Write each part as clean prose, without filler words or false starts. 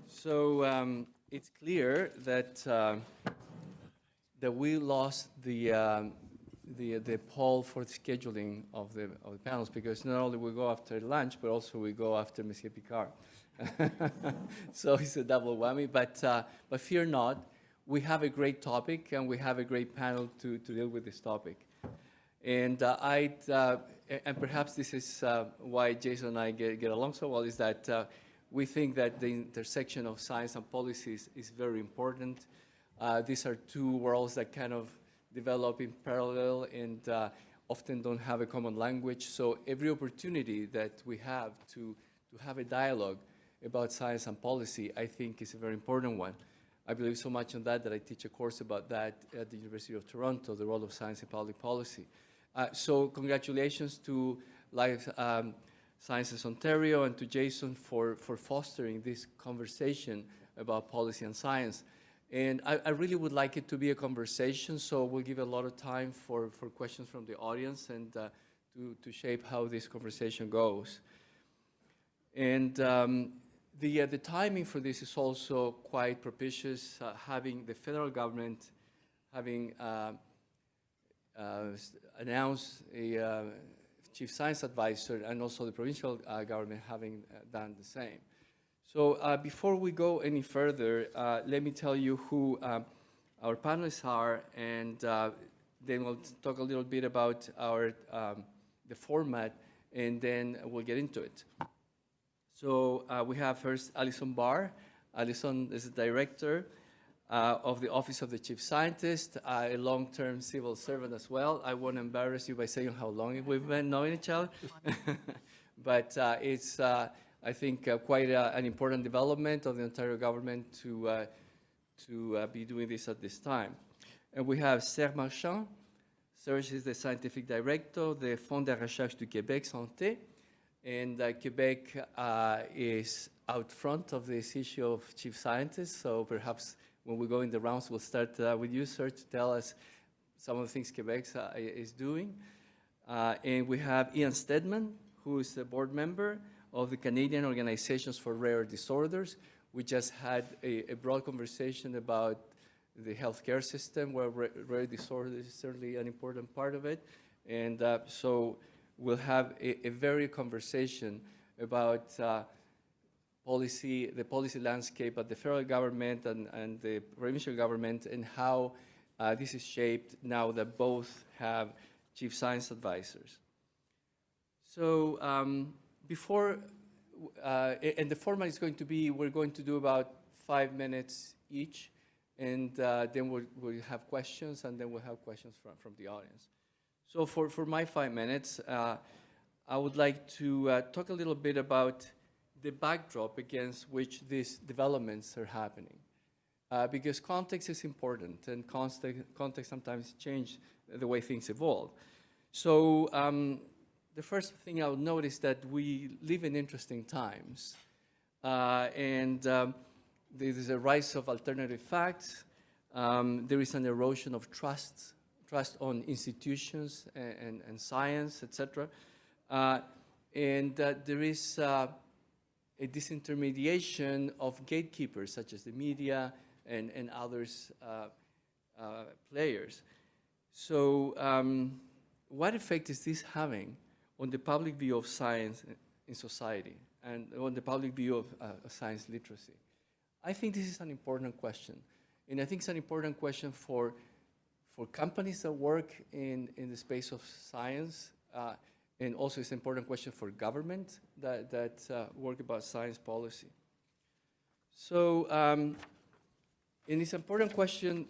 So it's clear that that we lost the poll for the scheduling of the panels, because not only we go after lunch, but also we go after Monsieur Picard. So it's a double whammy. But fear not, we have a great topic and we have a great panel to deal with this topic. And and perhaps this is why Jason and I get along so well, is that we think that the intersection of science and policies is very important. These are two worlds that kind of develop in parallel and often don't have a common language. So every opportunity that we have to have a dialogue about science and policy, I think is a very important one. I believe so much in that I teach a course about that at the University of Toronto, the role of science in public policy. So congratulations to Life Sciences Ontario and to Jason for fostering this conversation about policy and science. And I really would like it to be a conversation, so we'll give a lot of time for questions from the audience and to shape how this conversation goes. And the timing for this is also quite propitious, having the federal government having announced a chief science advisor, and also the provincial government having done the same. So before we go any further, let me tell you who our panelists are, and then we'll talk a little bit about the format, and then we'll get into it. So we have first Allison Barr. Allison is the director of the Office of the Chief Scientist, a long-term civil servant as well. I won't embarrass you by saying how long we've been knowing each other, but it's, I think, quite an important development of the Ontario government to be doing this at this time. And we have Serge Marchand. Serge is the scientific director of the Fonds de recherche du Québec, Santé. And Quebec is out front of this issue of chief scientists, so perhaps when we go in the rounds, we'll start with you, Serge, to tell us some of the things Quebec is doing. And we have Ian Stedman, who is a board member of the Canadian Organizations for Rare Disorders. We just had a broad conversation about the healthcare system, where rare disorders is certainly an important part of it. And so we'll have a very conversation about the policy landscape at the federal government and the provincial government, and how this is shaped now that both have chief science advisors. So and the format is going to be, we're going to do about 5 minutes each, and then we'll have questions, and then we'll have questions from the audience. So for my 5 minutes, I would like to talk a little bit about the backdrop against which these developments are happening. Because context is important, and context sometimes change the way things evolve. So the first thing I would note is that we live in interesting times. And there is a rise of alternative facts. There is an erosion of trust on institutions and science, etc. And there is a disintermediation of gatekeepers, such as the media and others players. So what effect is this having on the public view of science in society and on the public view of science literacy? I think this is an important question. And I think it's an important question for companies that work in the space of science, and also it's an important question for government that work about science policy. So, and it's an important question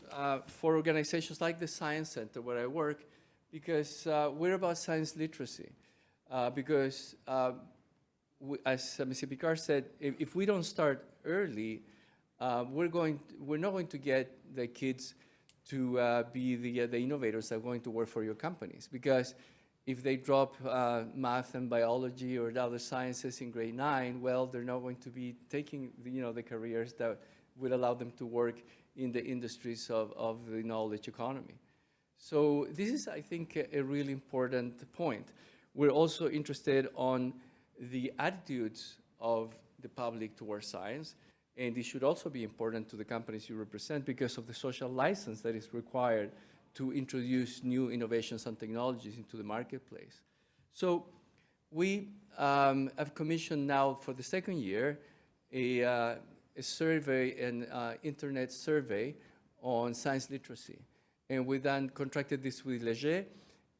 for organizations like the Science Center where I work, because we're about science literacy. Because as Mr. Picard said, if we don't start early, we're not going to get the kids to be the innovators that are going to work for your companies. Because if they drop math and biology or the other sciences in grade 9, well, they're not going to be taking the careers that would allow them to work in the industries of the knowledge economy. So this is, I think, a really important point. We're also interested on the attitudes of the public towards science, And it should also be important to the companies you represent because of the social license that is required to introduce new innovations and technologies into the marketplace. So we have commissioned now for the second year a survey, an internet survey on science literacy. And we then contracted this with Leger.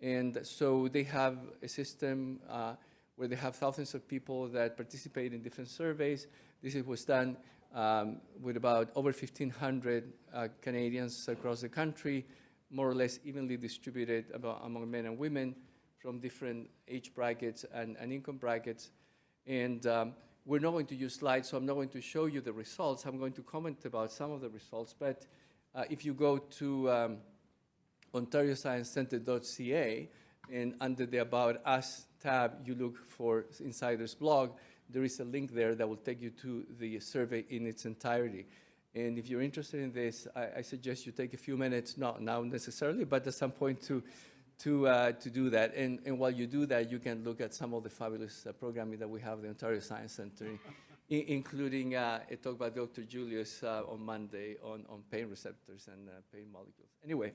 And so they have a system where they have thousands of people that participate in different surveys. This was done with about over 1,500 Canadians across the country, more or less evenly distributed among men and women from different age brackets and income brackets. And we're not going to use slides, so I'm not going to show you the results. I'm going to comment about some of the results. But if you go to OntarioScienceCenter.ca, and under the About Us tab, you look for Insider's blog, there is a link there that will take you to the survey in its entirety. And if you're interested in this, I suggest you take a few minutes, not now necessarily, but at some point to do that. And while you do that, you can look at some of the fabulous programming that we have at the Ontario Science Center, including a talk by Dr. Julius on Monday on pain receptors and pain molecules. Anyway,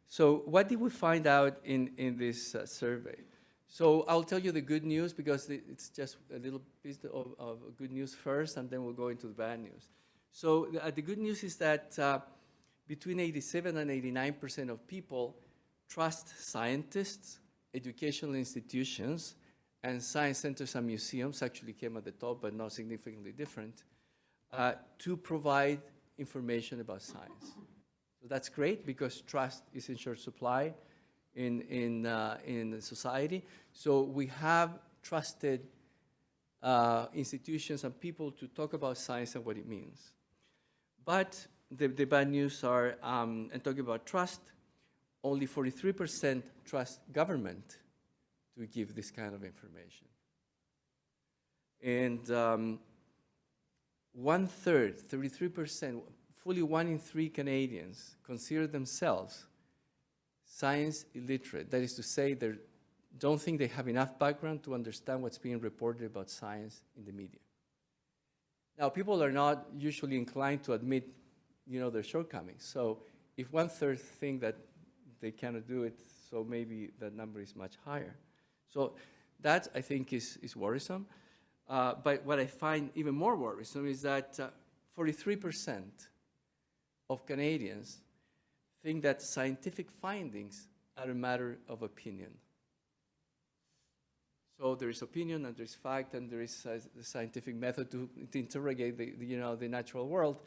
so what did we find out in this survey? So I'll tell you the good news because it's just a little bit of good news first, and then we'll go into the bad news. So the good news is that between 87 and 89% of people trust scientists, educational institutions, and science centers and museums, actually came at the top, but not significantly different, to provide information about science. So that's great because trust is in short supply in society. So we have trusted institutions and people to talk about science and what it means. But the bad news are, and talking about trust, only 43% trust government to give this kind of information. And 1/3, 33%, fully 1 in 3 Canadians consider themselves science illiterate. That is to say, they don't think they have enough background to understand what's being reported about science in the media. Now, people are not usually inclined to admit, their shortcomings. So if 1/3 think that they cannot do it, so maybe that number is much higher. So that, I think, is worrisome. But what I find even more worrisome is that 43% of Canadians think that scientific findings are a matter of opinion. So there is opinion and there is fact and there is the scientific method to interrogate the natural world.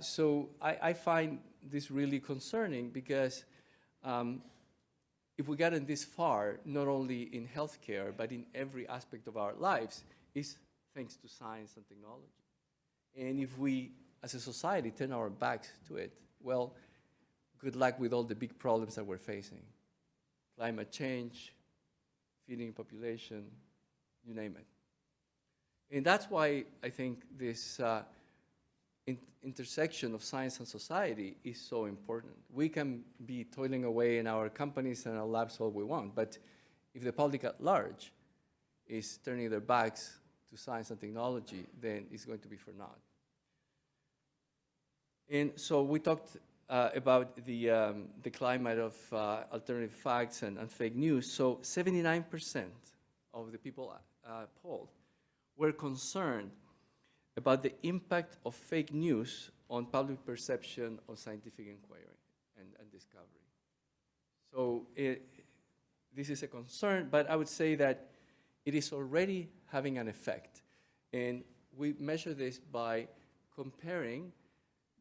So I find this really concerning because if we gotten this far, not only in healthcare, but in every aspect of our lives, is thanks to science and technology. And if we, as a society, turn our backs to it, well, good luck with all the big problems that we're facing. Climate change, feeding population, you name it. And that's why I think this intersection of science and society is so important. We can be toiling away in our companies and our labs all we want, but if the public at large is turning their backs to science and technology, then it's going to be for naught. And so we talked about the climate of alternative facts and fake news. So 79% of the people polled were concerned about the impact of fake news on public perception of scientific inquiry and discovery. So this is a concern, but I would say that it is already having an effect. And we measure this by comparing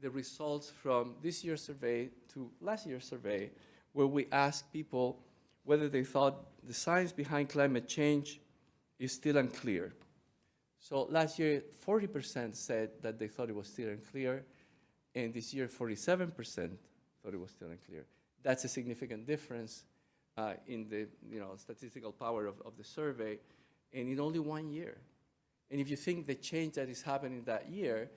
the results from this year's survey to last year's survey, where we asked people whether they thought the science behind climate change is still unclear. So last year, 40% said that they thought it was still unclear, and this year, 47% thought it was still unclear. That's a significant difference in the statistical power of the survey, and in only 1 year. And if you think the change that is happening that year,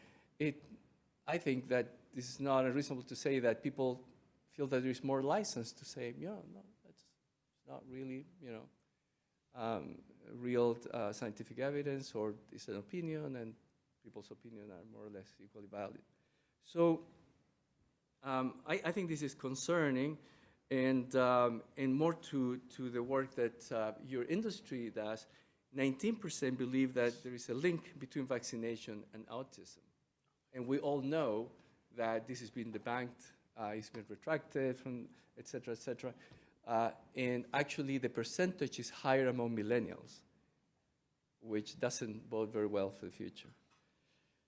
I think that this is not unreasonable to say that people feel that there is more license to say, no, that's not really, real scientific evidence, or it's an opinion, and people's opinion are more or less equally valid. So I think this is concerning, and more to the work that your industry does. 19% believe that there is a link between vaccination and autism. And we all know that this has been debunked, it's been retracted from, et cetera, et cetera. And actually the percentage is higher among millennials, which doesn't bode very well for the future.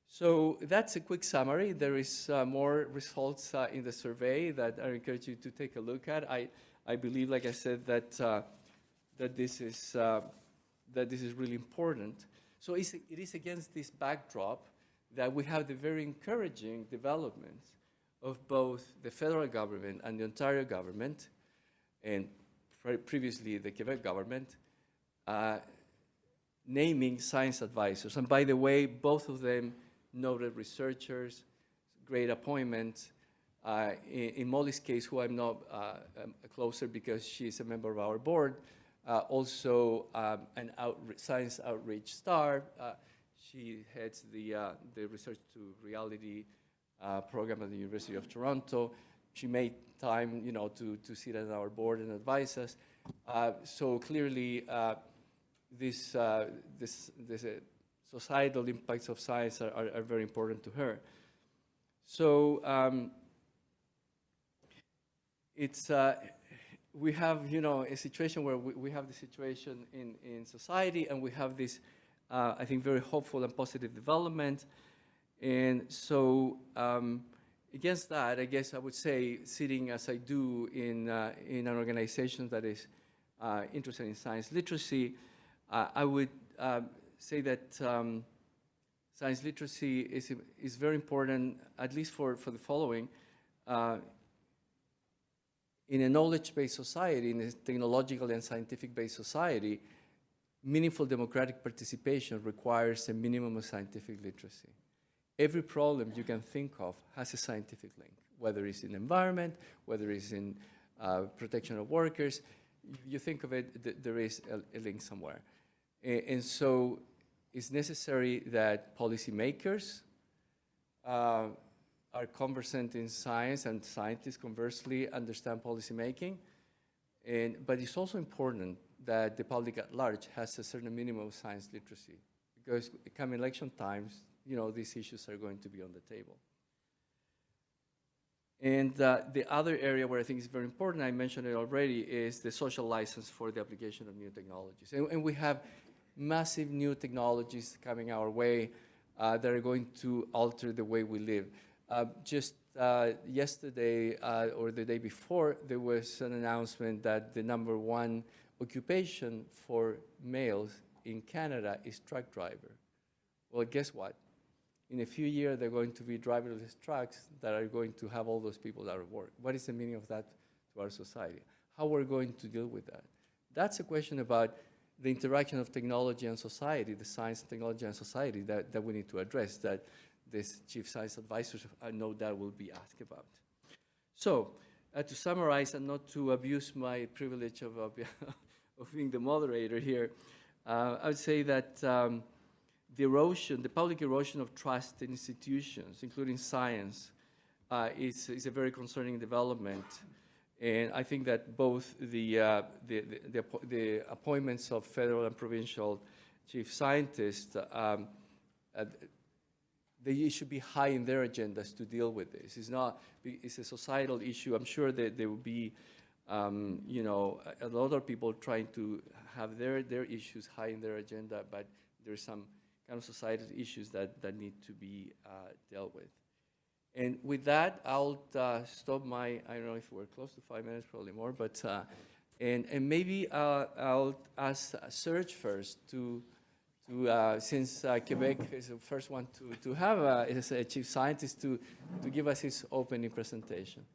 So that's a quick summary. There is more results in the survey that I encourage you to take a look at. I believe, like I said, that this is really important. So it is against this backdrop that we have the very encouraging developments of both the federal government and the Ontario government, and previously the Quebec government, naming science advisors. And by the way, both of them noted researchers, great appointments. In Molly's case, who I'm not closer because she's a member of our board, also an science outreach star. She heads the Research to Reality program at the University of Toronto. She made time, to sit on our board and advise us. So clearly, this societal impacts of science are very important to her. So we have, a situation where we have the situation in society, and we have this, I think, very hopeful and positive development. And so against that, I guess I would say, sitting as I do in an organization that is interested in science literacy, I would say that science literacy is very important, at least for the following. In a knowledge-based society, in a technological and scientific-based society, meaningful democratic participation requires a minimum of scientific literacy. Every problem you can think of has a scientific link, whether it's in environment, whether it's in protection of workers. You think of it, there is a link somewhere. And so it's necessary that policymakers are conversant in science, and scientists conversely understand policymaking. But it's also important that the public at large has a certain minimum of science literacy, because come election times, these issues are going to be on the table. And the other area where I think is very important, I mentioned it already, is the social license for the application of new technologies. And we have massive new technologies coming our way that are going to alter the way we live. Just yesterday or the day before, there was an announcement that the #1 occupation for males in Canada is truck driver. Well, guess what? In a few years, they're going to be driverless trucks that are going to have all those people out of work. What is the meaning of that to our society? How we're going to deal with that? That's a question about the interaction of technology and society, the science, technology, and society that we need to address, that this chief science advisors, I know that will be asked about. So, to summarize, and not to abuse my privilege of being the moderator here, I would say that the public erosion of trust in institutions, including science, is a very concerning development. And I think that both the appointments of federal and provincial chief scientists, they should be high in their agendas to deal with this. It's a societal issue. I'm sure that there will be, a lot of people trying to have their issues high in their agenda, but there's some kind of societal issues that need to be dealt with. And with that, I'll stop I don't know if we're close to 5 minutes, probably more, but, and maybe I'll ask Serge first since Quebec is the first one to have a chief scientist to give us his opening presentation.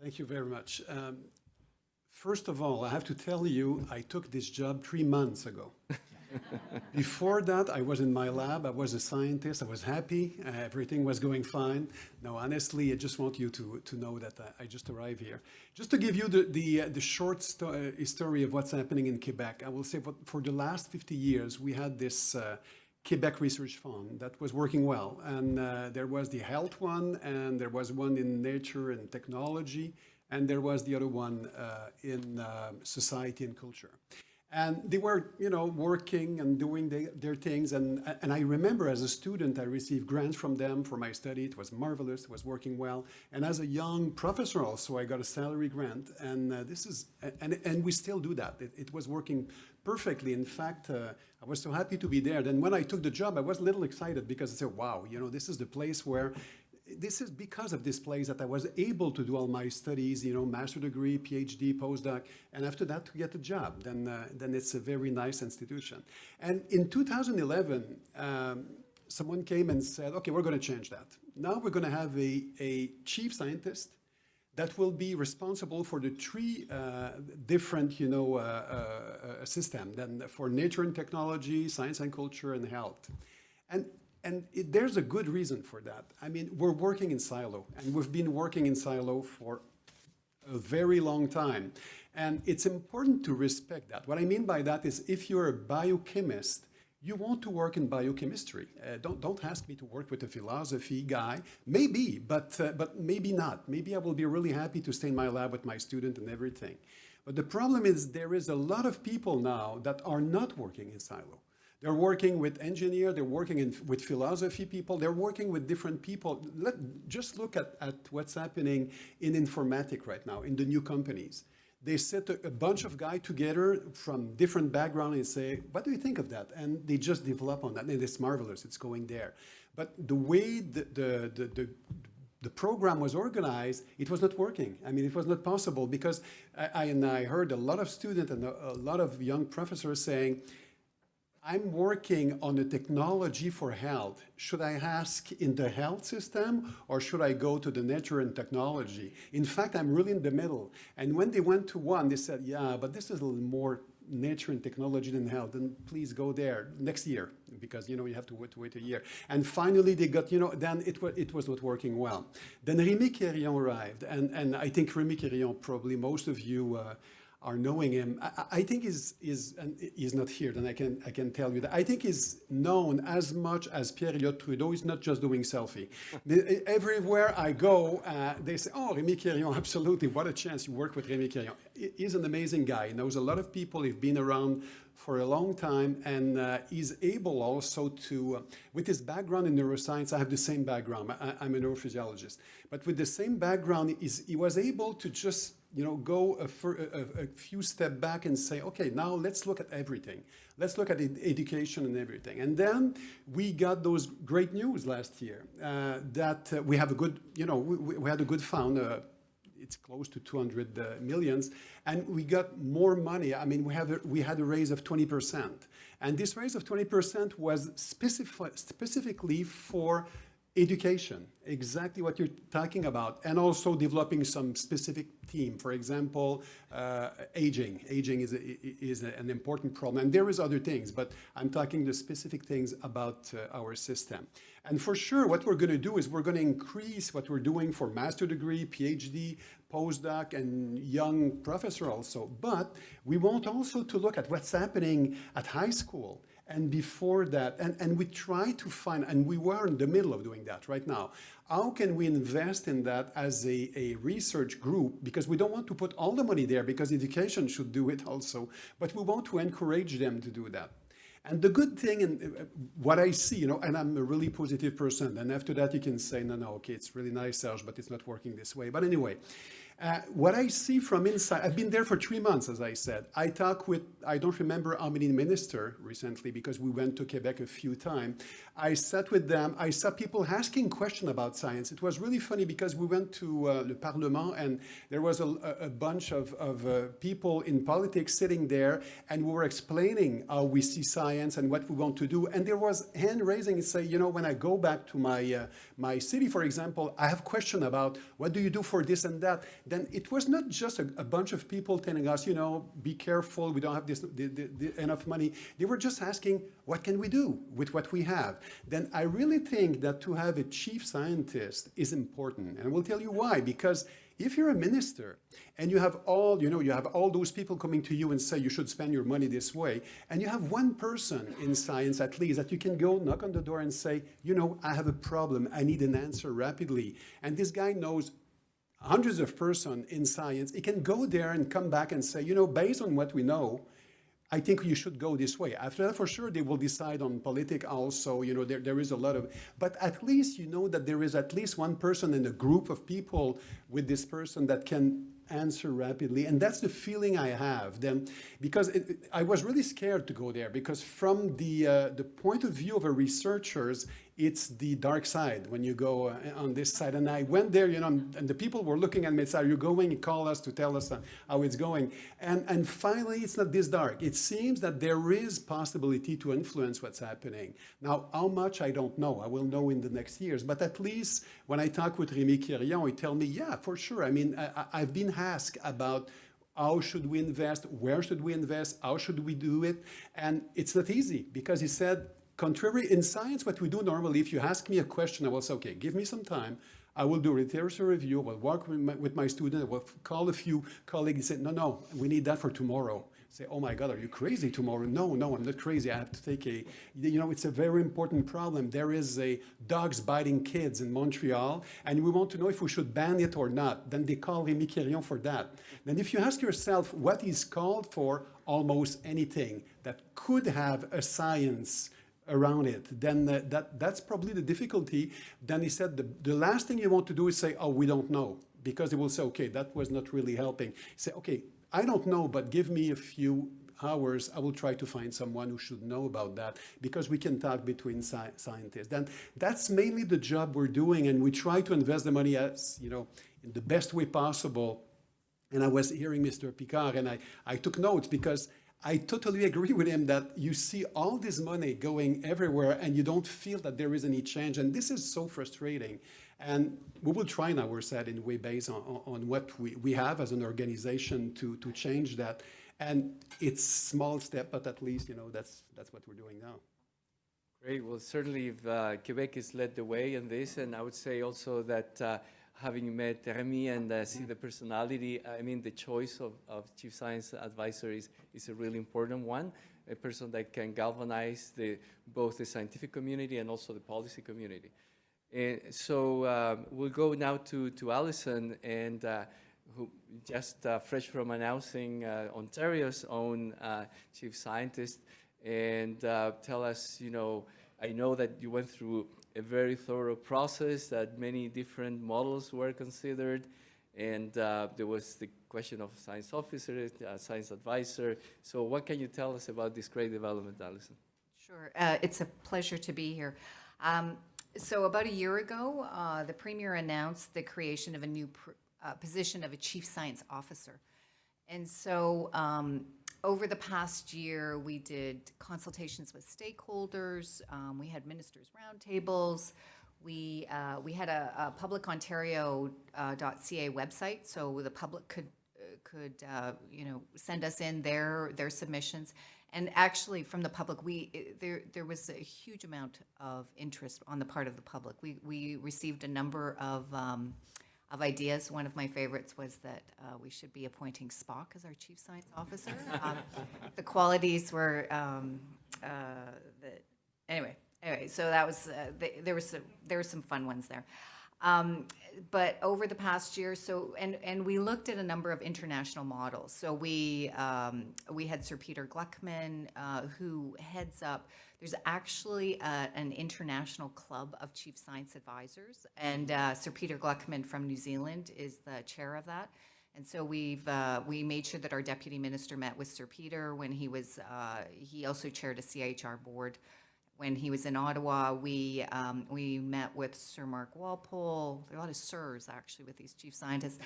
Thank you very much. First of all, I have to tell you, I took this job 3 months ago. Before that, I was in my lab. I was a scientist. I was happy. Everything was going fine. No, honestly, I just want you to know that I just arrived here. Just to give you the short history of what's happening in Quebec, I will say for the last 50 years, we had this Quebec Research Fund that was working well. And there was the health one, and there was one in nature and technology, and there was the other one in society and culture. And they were, working and doing their things. And I remember as a student, I received grants from them for my study. It was marvelous. It was working well. And as a young professor also, I got a salary grant. And and we still do that. It was working perfectly. In fact, I was so happy to be there. Then when I took the job, I was a little excited because I said, wow, this is the place where this is because of this place that I was able to do all my studies, master degree, PhD, postdoc, and after that to get a job. Then it's a very nice institution. And in 2011, someone came and said, okay, we're going to change that. Now we're going to have a chief scientist that will be responsible for the three different, systems, then for nature and technology, science and culture, and health. And there's a good reason for that. I mean, we're working in silo, and we've been working in silo for a very long time. And it's important to respect that. What I mean by that is if you're a biochemist, you want to work in biochemistry. Don't ask me to work with a philosophy guy. Maybe, but maybe not. Maybe I will be really happy to stay in my lab with my student and everything. But the problem is there is a lot of people now that are not working in silo. They're working with engineers, they're working with philosophy people, they're working with different people. Just look at what's happening in informatics right now, in the new companies. They set a bunch of guys together from different backgrounds and say, what do you think of that? And they just develop on that, and it's marvelous, it's going there. But the way the program was organized, it was not working. I mean, it was not possible because I heard a lot of students and a lot of young professors saying, I'm working on a technology for health. Should I ask in the health system or should I go to the nature and technology? In fact, I'm really in the middle. And when they went to one, they said, yeah, but this is a little more nature and technology than health. Then please go there next year because, you have to wait a year. And finally they got, then it was not working well. Then Rémi Quérion arrived. And I think Rémi Quérion, probably most of you are knowing him. I think he's not here, then I can tell you that. I think he's known as much as Pierre-Elliott Trudeau. He's not just doing selfie. Everywhere I go, they say, oh, Rémi Quérion, absolutely, what a chance you work with Rémi Quérion. He's an amazing guy. He knows a lot of people. He's been around for a long time, and he's able also to, with his background in neuroscience, I have the same background. I'm a neurophysiologist. But with the same background, he was able to just go a few steps back and say, okay, now let's look at everything. Let's look at education and everything. And then we got those great news last year that we have a good, we had a good fund. It's close to 200 millions, and we got more money. I mean, we had a raise of 20%. And this raise of 20% was specifically for education, exactly what you're talking about, and also developing some specific team. For example, aging. Aging is an important problem, and there is other things, but I'm talking the specific things about our system. And for sure, what we're going to do is we're going to increase what we're doing for master degree, PhD, postdoc, and young professor also. But we want also to look at what's happening at high school. And before that, and we try to find, and we were in the middle of doing that right now. How can we invest in that as a research group? Because we don't want to put all the money there because education should do it also, but we want to encourage them to do that. And the good thing, and what I see, and I'm a really positive person, and after that you can say, no, okay, it's really nice, Serge, but it's not working this way. But anyway, what I see from inside, I've been there for 3 months, as I said. I talked with, I don't remember how many ministers recently, because we went to Quebec a few times. I sat with them. I saw people asking questions about science. It was really funny because we went to the Parlement, and there was a bunch of people in politics sitting there, and we were explaining how we see science and what we want to do. And there was hand raising and say, when I go back to my city, for example, I have questions about what do you do for this and that. then it was not just a bunch of people telling us, you know, be careful, we don't have enough money. They were just asking, what can we do with what we have? Then I really think that to have a chief scientist is important. And I will tell you why. Because if you're a minister and you have all those people coming to you and say you should spend your money this way, and you have one person in science at least that you can go knock on the door and say, you know, I have a problem, I need an answer rapidly. And this guy knows hundreds of persons in science. He can go there and come back and say, you know, based on what we know, I think you should go this way. After that, for sure, they will decide on politics also. You know, there is a lot of, but at least you know that there is at least one person in a group of people with this person that can answer rapidly. And that's the feeling I have then, because I was really scared to go there, because from the point of view of a researchers, it's the dark side when you go on this side. And I went there, you know, and the people were looking at me and said, are you going? He called us to tell us how it's going. And finally, it's not this dark. It seems that there is possibility to influence what's happening. Now, how much, I don't know. I will know in the next years. But at least when I talk with Rémi Quirion, he tell me, yeah, for sure. I mean, I've been asked about how should we invest, where should we invest, how should we do it? And it's not easy, because he said, contrary, in science, what we do normally, if you ask me a question, I will say, okay, give me some time. I will do a literature review. I will work with my student. I will call a few colleagues and say, no, we need that for tomorrow. Say, oh my God, are you crazy tomorrow? No, I'm not crazy. I have to take it's a very important problem. There is dogs biting kids in Montreal, and we want to know if we should ban it or not. Then they call Rémi Quirion for that. Then if you ask yourself what is called for, almost anything that could have a science around it, then that's probably the difficulty. Then he said the last thing you want to do is say, oh, we don't know, because they will say, okay, that was not really helping. Say, okay, I don't know, but give me a few hours. I will try to find someone who should know about that, because we can talk between scientists. Then that's mainly the job we're doing, and we try to invest the money as, you know, in the best way possible. And I was hearing Mr. Picard, and I took notes, because I totally agree with him that you see all this money going everywhere and you don't feel that there is any change. And this is so frustrating. And we will try on our side in a way based on what we have as an organization to change that. And it's small step, but at least, you know, that's what we're doing now. Great. Well, certainly Quebec has led the way in this. And I would say also that having met Rémi and see the personality, I mean, the choice of chief science advisor is a really important one, a person that can galvanize both the scientific community and also the policy community. And so we'll go now to Allison, and who just fresh from announcing Ontario's own chief scientist, and tell us, you know, I know that you went through a very thorough process, that many different models were considered, and there was the question of science officer, science advisor. So what can you tell us about this great development, Allison? Sure, it's a pleasure to be here. So about a year ago, the Premier announced the creation of a new position of a Chief Science Officer. And so over the past year, we did consultations with stakeholders. We had ministers' roundtables. We had a publicontario.ca website, so the public could send us in their submissions. And actually, from the public, there was a huge amount of interest on the part of the public. We received a number of ideas. One of my favorites was that we should be appointing Spock as our chief science officer. The qualities were anyway. So that was there were some fun ones there. But over the past year, and we looked at a number of international models. So we had Sir Peter Gluckman, who heads up. There's actually an international club of chief science advisors, and Sir Peter Gluckman from New Zealand is the chair of that. And so we made sure that our deputy minister met with Sir Peter when he was. He also chaired a CIHR board. When he was in Ottawa, we met with Sir Mark Walpole. There are a lot of sirs, actually, with these chief scientists,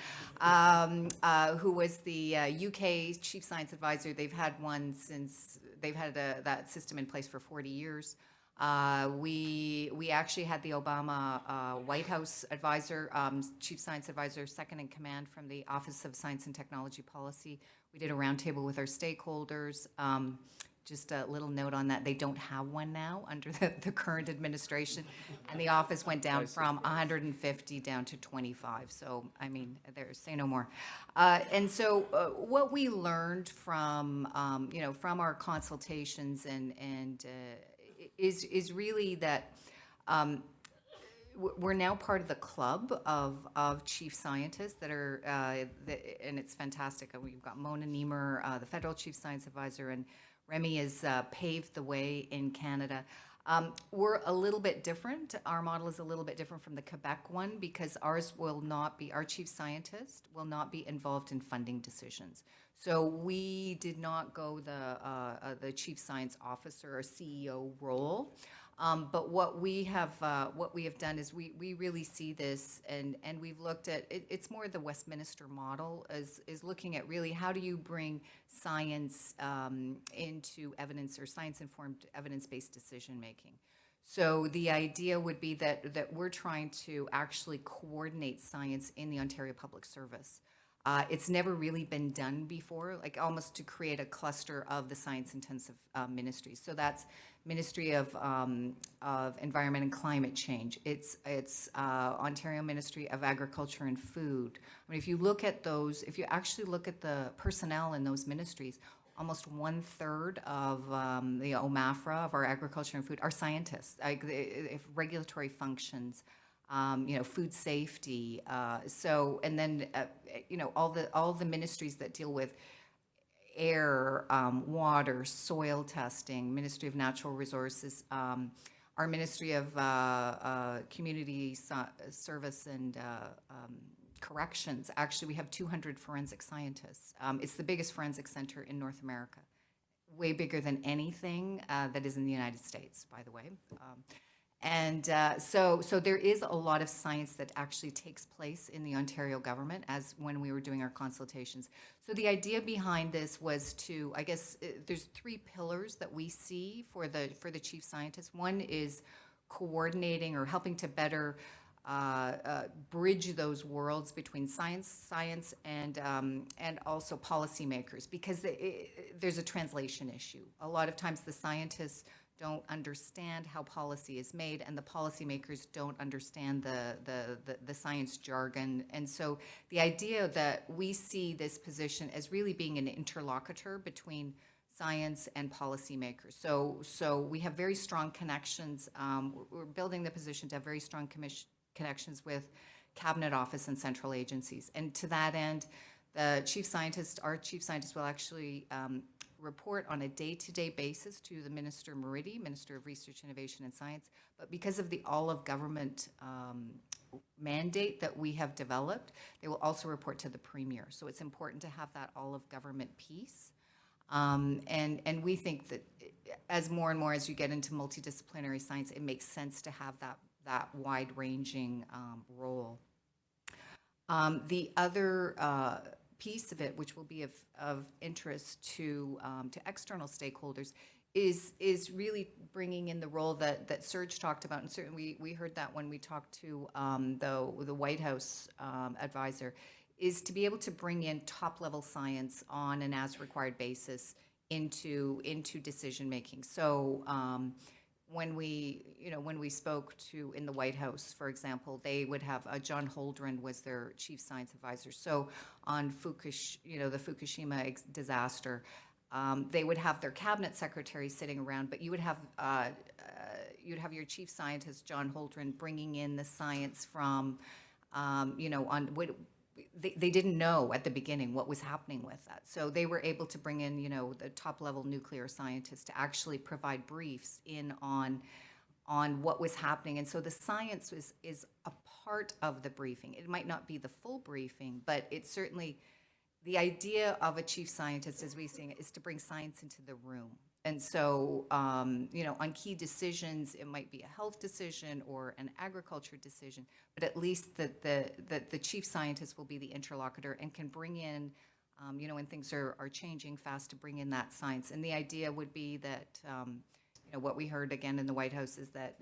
who was the UK chief science advisor. They've had that system in place for 40 years. We we actually had the Obama White House advisor, chief science advisor, second in command from the Office of Science and Technology Policy. We did a roundtable with our stakeholders. Just a little note on that, they don't have one now under the current administration. And the office went down from 150 down to 25. So, I mean, say no more. And so what we learned from, from our consultations is really that we're now part of the club of chief scientists that are, and it's fantastic. We've got Mona Niemer, the federal chief science advisor, and Remy has paved the way in Canada. We're a little bit different. Our model is a little bit different from the Quebec one because ours will not be, our chief scientist will not be involved in funding decisions. So we did not go the chief science officer or CEO role. But what we have done is we really see this, and we've looked at it, it's more the Westminster model is looking at really how do you bring science into evidence or science-informed evidence-based decision making. So the idea would be that we're trying to actually coordinate science in the Ontario Public Service. It's never really been done before, like almost to create a cluster of the science-intensive ministries. So that's Ministry of Environment and Climate Change. It's Ontario Ministry of Agriculture and Food. I mean, if you look at those, if you actually look at the personnel in those ministries, almost 1/3 of the OMAFRA, of our agriculture and food, are scientists, like if regulatory functions, food safety. So, and then, all the ministries that deal with air, water, soil testing, Ministry of Natural Resources, our Ministry of Community Service and Corrections. Actually, we have 200 forensic scientists. It's the biggest forensic center in North America, way bigger than anything that is in the United States, by the way. So there is a lot of science that actually takes place in the Ontario government as when we were doing our consultations. So the idea behind this was to, I guess, there's 3 pillars that we see for the chief scientist. One is coordinating or helping to better bridge those worlds between science and also policymakers, because there's a translation issue. A lot of times the scientists don't understand how policy is made, and the policymakers don't understand the science jargon. And so the idea that we see this position as really being an interlocutor between science and policymakers. So we have very strong connections. We're building the position to have very strong connections with Cabinet Office and central agencies. And to that end, our chief scientist will actually report on a day-to-day basis to the Minister Moridi, Minister of Research, Innovation and Science. But because of the all-of-government mandate that we have developed, they will also report to the Premier. So it's important to have that all-of-government piece. And we think that as more and more as you get into multidisciplinary science, it makes sense to have that wide-ranging role. The other piece of it, which will be of interest to external stakeholders, is really bringing in the role that Serge talked about, and certainly we heard that when we talked to the White House advisor, is to be able to bring in top-level science on an as-required basis into decision making. So when we spoke to in the White House, for example, they would have John Holdren was their chief science advisor. So on the Fukushima disaster, they would have their cabinet secretary sitting around, but you would have you'd have your chief scientist John Holdren bringing in the science from They didn't know at the beginning what was happening with that. So they were able to bring in, the top-level nuclear scientists to actually provide briefs in on what was happening. And so the science is a part of the briefing. It might not be the full briefing, but it's certainly the idea of a chief scientist, as we see it, is to bring science into the room. And so, on key decisions, it might be a health decision or an agriculture decision, but at least that the chief scientist will be the interlocutor and can bring in, when things are changing fast, to bring in that science. And the idea would be that, what we heard again in the White House is that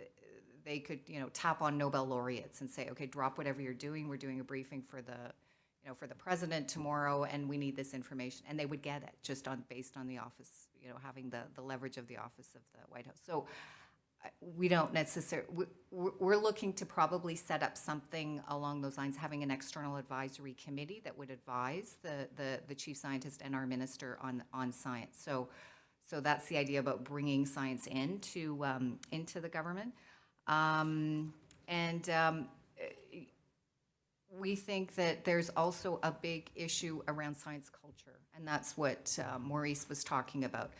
they could, tap on Nobel laureates and say, okay, drop whatever you're doing. We're doing a briefing for the president tomorrow, and we need this information. And they would get it just based on the office, having the leverage of the office of the White House. So we don't necessarily, we're looking to probably set up something along those lines, having an external advisory committee that would advise the chief scientist and our minister on science. So that's the idea about bringing science into the government. We think that there's also a big issue around science culture, and that's what Maurice was talking about.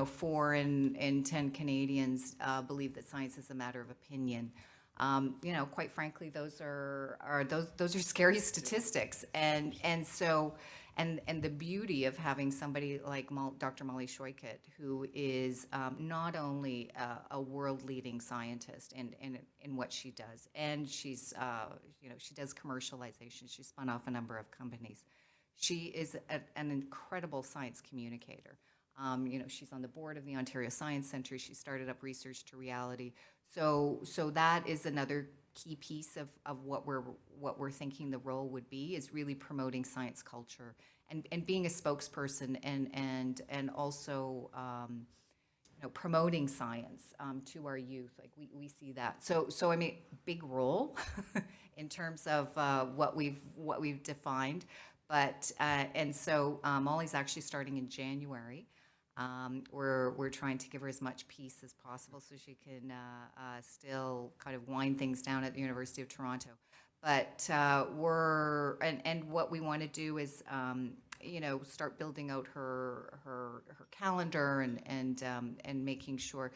4 in 10 Canadians believe that science is a matter of opinion. Quite frankly, those are scary statistics, and the beauty of having somebody like Dr. Molly Shoykett, who is not only a world-leading scientist in what she does, and she's she does commercialization. She spun off a number of companies. She is an incredible science communicator. She's on the board of the Ontario Science Centre. She started up Research to Reality. So that is another key piece of what we're thinking the role would be, is really promoting science culture and being a spokesperson and also promoting science to our youth. Like we see that. So I mean, big role in terms of what we've defined. But so Molly's actually starting in January. We're trying to give her as much peace as possible so she can still kind of wind things down at the University of Toronto. But what we want to do is start building out her calendar and making sure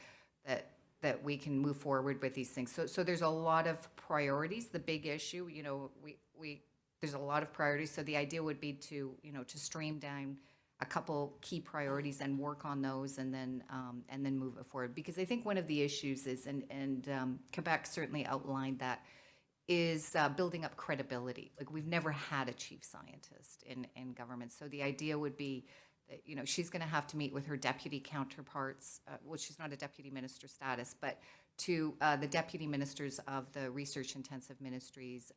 that we can move forward with these things. So there's a lot of priorities. The big issue, there's a lot of priorities. So the idea would be to stream down a couple key priorities and work on those, and then move it forward. Because I think one of the issues is, and Quebec certainly outlined that, is building up credibility. Like, we've never had a chief scientist in government. So the idea would be that, she's going to have to meet with her deputy counterparts. Well, she's not a deputy minister status, but to the deputy ministers of the research-intensive ministries,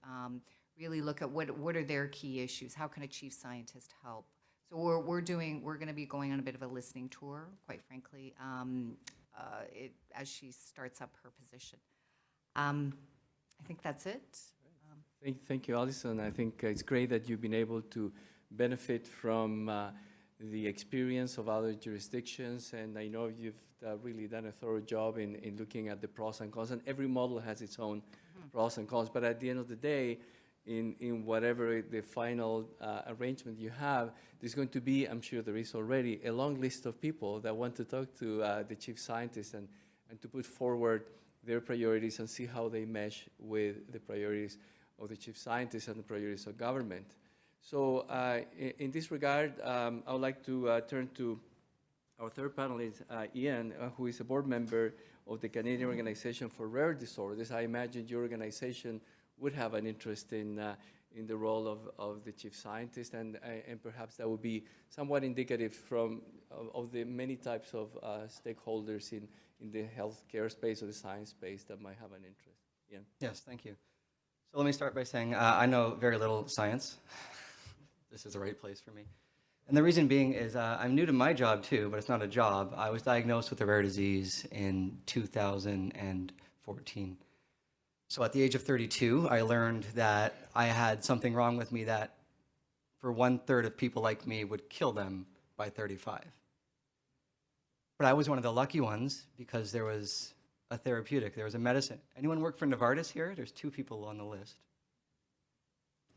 really look at what are their key issues. How can a chief scientist help? So we're going to be going on a bit of a listening tour, quite frankly, as she starts up her position. I think that's it. Thank you, Allison. I think it's great that you've been able to benefit from the experience of other jurisdictions, and I know you've really done a thorough job in looking at the pros and cons, and every model has its own pros and cons, but at the end of the day, in whatever the final arrangement you have, there's going to be, I'm sure there is already, a long list of people that want to talk to the chief scientist and to put forward their priorities and see how they mesh with the priorities of the chief scientist and the priorities of government. So in this regard, I would like to turn to our third panelist, Ian, who is a board member of the Canadian Organization for Rare Disorders. I imagine your organization would have an interest in the role of the chief scientist, and perhaps that would be somewhat indicative of the many types of stakeholders in the healthcare space or the science space that might have an interest. Yeah. Yes, thank you. So let me start by saying I know very little science. This is the right place for me. And the reason being is I'm new to my job too, but it's not a job. I was diagnosed with a rare disease in 2014. So at the age of 32, I learned that I had something wrong with me that for 1/3 of people like me would kill them by 35. But I was one of the lucky ones because there was a therapeutic, there was a medicine. Anyone work for Novartis here? There's 2 people on the list.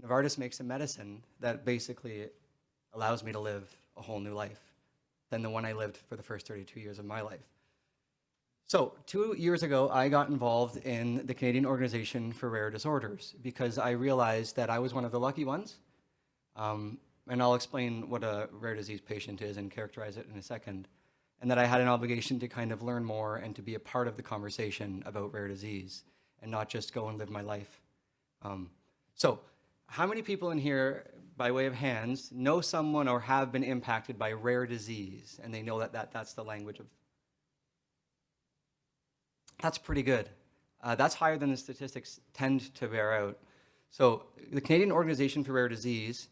Novartis makes a medicine that basically allows me to live a whole new life than the one I lived for the first 32 years of my life. So 2 years ago, I got involved in the Canadian Organization for Rare Disorders because I realized that I was one of the lucky ones. And I'll explain what a rare disease patient is and characterize it in a second. And that I had an obligation to kind of learn more and to be a part of the conversation about rare disease and not just go and live my life. So how many people in here, by way of hands, know someone or have been impacted by rare disease, and they know that's the language of? That's pretty good. That's higher than the statistics tend to bear out. So the Canadian Organization for Rare Disease,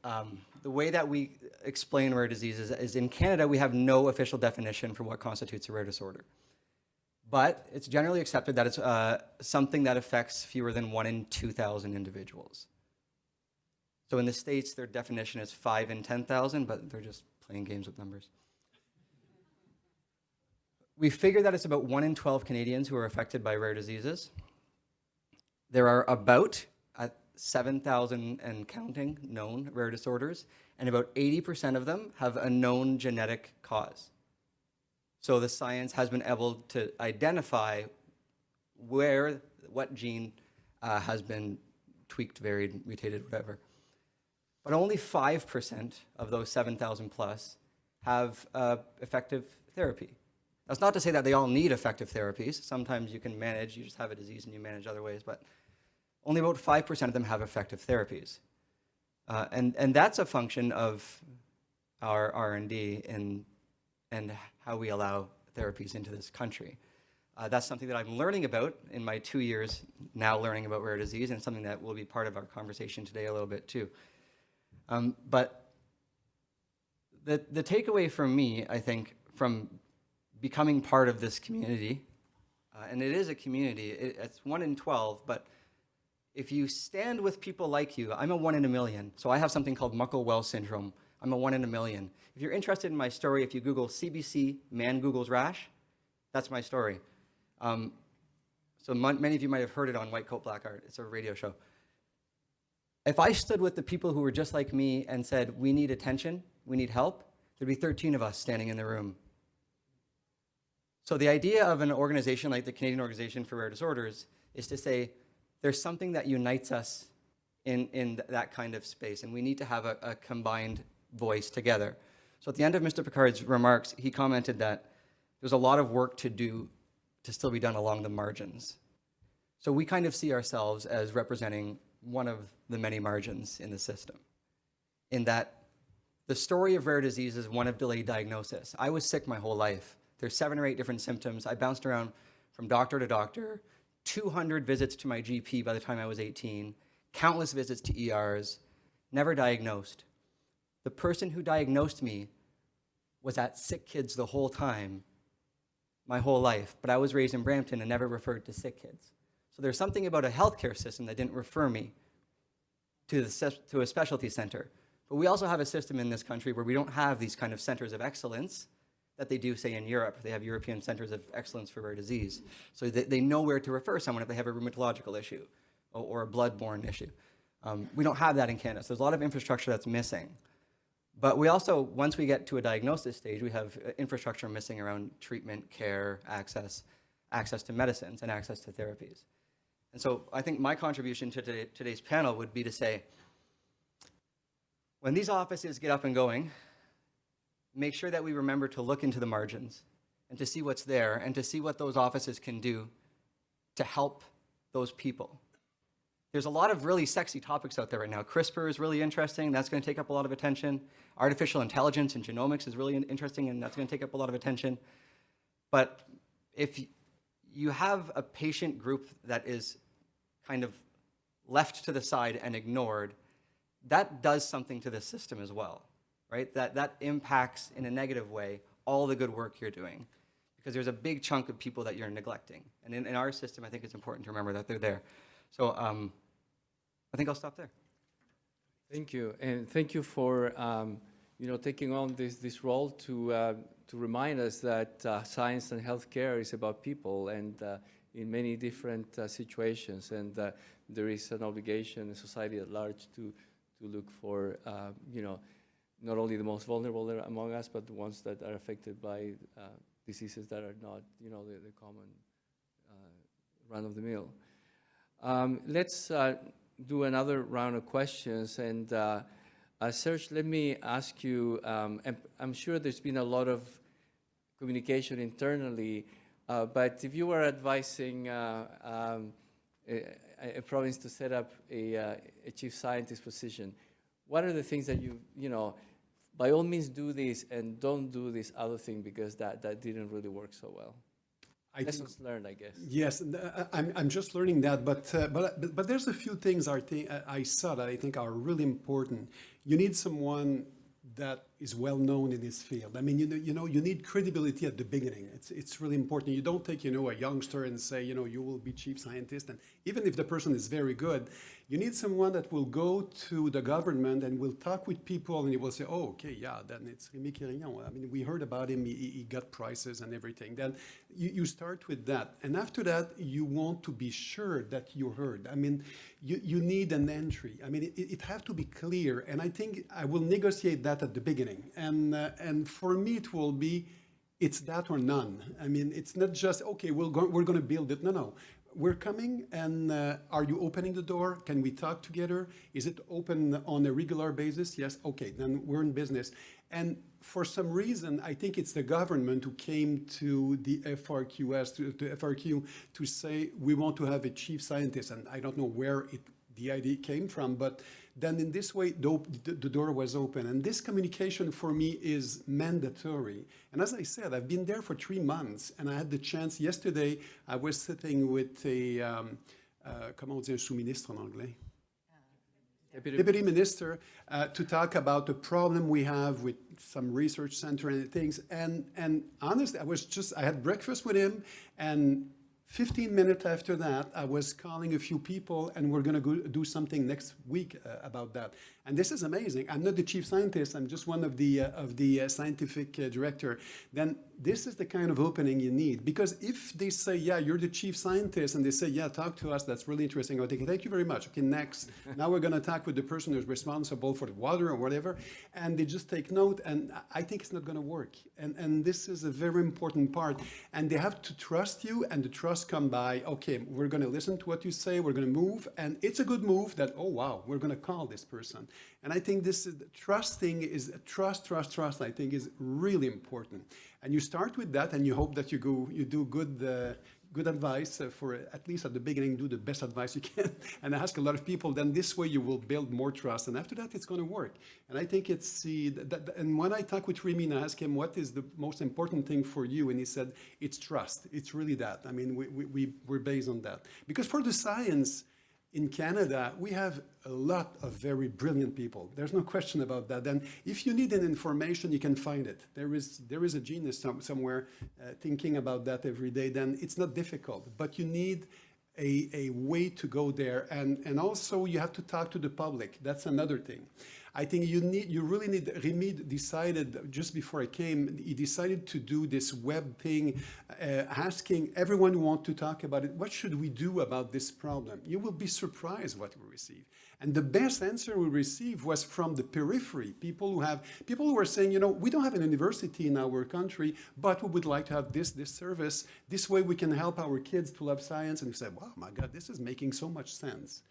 the way that we explain rare diseases is in Canada, we have no official definition for what constitutes a rare disorder. But it's generally accepted that it's something that affects fewer than 1 in 2,000 individuals. So in the States, their definition is 5 in 10,000, but they're just playing games with numbers. We figure that it's about 1 in 12 Canadians who are affected by rare diseases. There are about 7,000 and counting known rare disorders, and about 80% of them have a known genetic cause. So the science has been able to identify what gene has been tweaked, varied, mutated, whatever. But only 5% of those 7,000 plus have effective therapy. That's not to say that they all need effective therapies. Sometimes you can manage, you just have a disease and you manage other ways, but only about 5% of them have effective therapies. And that's a function of our R&D and how we allow therapies into this country. That's something that I'm learning about in my 2 years now learning about rare disease, and something that will be part of our conversation today a little bit too. But the takeaway from me, I think, from becoming part of this community, and it is a community, it's 1 in 12, but if you stand with people like you, I'm a 1 in a million, so I have something called Muckle-Wells syndrome. I'm a 1 in a million. If you're interested in my story, if you Google CBC, man Googles rash, that's my story. So many of you might have heard it on White Coat Black Art. It's a radio show. If I stood with the people who were just like me and said, we need attention, we need help, there'd be 13 of us standing in the room. So the idea of an organization like the Canadian Organization for Rare Disorders is to say, there's something that unites us in that kind of space, and we need to have a combined voice together. So at the end of Mr. Picard's remarks, he commented that there's a lot of work to do to still be done along the margins. So we kind of see ourselves as representing one of the many margins in the system, in that the story of rare disease is one of delayed diagnosis. I was sick my whole life. There's 7 or 8 different symptoms. I bounced around from doctor to doctor, 200 visits to my GP by the time I was 18, countless visits to ERs, never diagnosed. The person who diagnosed me was at sick kids the whole time, my whole life, but I was raised in Brampton and never referred to sick kids. So there's something about a healthcare system that didn't refer me to a specialty center. But we also have a system in this country where we don't have these kind of centers of excellence that they do, say, in Europe. They have European centers of excellence for rare disease. So they know where to refer someone if they have a rheumatological issue or a blood-borne issue. We don't have that in Canada. So there's a lot of infrastructure that's missing. But we also, once we get to a diagnosis stage, we have infrastructure missing around treatment, care, access to medicines, and access to therapies. And so I think my contribution to today's panel would be to say, when these offices get up and going, make sure that we remember to look into the margins and to see what's there and to see what those offices can do to help those people. There's a lot of really sexy topics out there right now. CRISPR is really interesting. That's going to take up a lot of attention. Artificial intelligence and genomics is really interesting, and that's going to take up a lot of attention. But if you have a patient group that is kind of left to the side and ignored, that does something to the system as well, right? That impacts in a negative way all the good work you're doing, because there's a big chunk of people that you're neglecting. And in our system, I think it's important to remember that they're there. So I think I'll stop there. Thank you, and thank you for taking on this role to remind us that science and healthcare is about people, and in many different situations, and there is an obligation in society at large to look for not only the most vulnerable among us, but the ones that are affected by diseases that are not the common run of the mill. Let's do another round of questions, and Serge, let me ask you, I'm sure there's been a lot of communication internally, but if you were advising a province to set up a chief scientist position, what are the things that by all means do this and don't do this other thing because that didn't really work so well? Lessons learned, I guess. Yes, I'm just learning that, but there's a few things I saw that I think are really important. You need someone that is well known in his field. I mean, you need credibility at the beginning. It's really important. You don't take, a youngster and say, you will be chief scientist. And even if the person is very good, you need someone that will go to the government and will talk with people and he will say, oh, okay, yeah, then it's Rémi Quirignon. I mean, we heard about him. He got prizes and everything. Then you start with that. And after that, you want to be sure that you heard. I mean, you need an entry. I mean, it has to be clear. And I think I will negotiate that at the beginning. And for me, it will be, it's that or none. I mean, it's not just, okay, we're going to build it. No. We're coming, and are you opening the door? Can we talk together? Is it open on a regular basis? Yes, okay, then we're in business. And for some reason, I think it's the government who came to the FRQS, to FRQ, to say, we want to have a chief scientist. And I don't know where the idea came from, but then in this way, the door was open. And this communication for me is mandatory. And as I said, I've been there for 3 months, and I had the chance, yesterday, I was sitting with a, comment on dit un sous-ministre en anglais? Deputy Minister, to talk about the problem we have with some research center and things. And honestly, I had breakfast with him, and 15 minutes after that, I was calling a few people, and we're going to go do something next week about that. And this is amazing. I'm not the chief scientist. I'm just one of the scientific director. Then this is the kind of opening you need. Because if they say, yeah, you're the chief scientist, and they say, yeah, talk to us, that's really interesting. I'll think, thank you very much. Okay, next. Now we're going to talk with the person who's responsible for the water or whatever. And they just take note, and I think it's not going to work. And this is a very important part. And they have to trust you, and the trust come by, okay, we're going to listen to what you say, we're going to move. And it's a good move that, oh, wow, we're going to call this person. And I think this is, trusting is, trust, I think is really important. And you start with that, and you hope that you do good advice for, at least at the beginning, do the best advice you can, and ask a lot of people. Then this way you will build more trust, and after that it's going to work. And I think it's and when I talk with Rémi and I ask him what is the most important thing for you, and he said it's trust. It's really that. I mean, we're based on that, because for the science in Canada, we have a lot of very brilliant people. There's no question about that. And if you need an information, you can find it. There is a genius somewhere thinking about that every day. Then it's not difficult, but you need a way to go there. And also you have to talk to the public. That's another thing. I think you really need, Rémi decided just before I came, he decided to do this web thing, asking everyone who wants to talk about it, what should we do about this problem? You will be surprised what we receive. And the best answer we received was from the periphery, people who are saying, we don't have an university in our country, but we would like to have this service. This way we can help our kids to love science. And we said, wow, my God, this is making so much sense.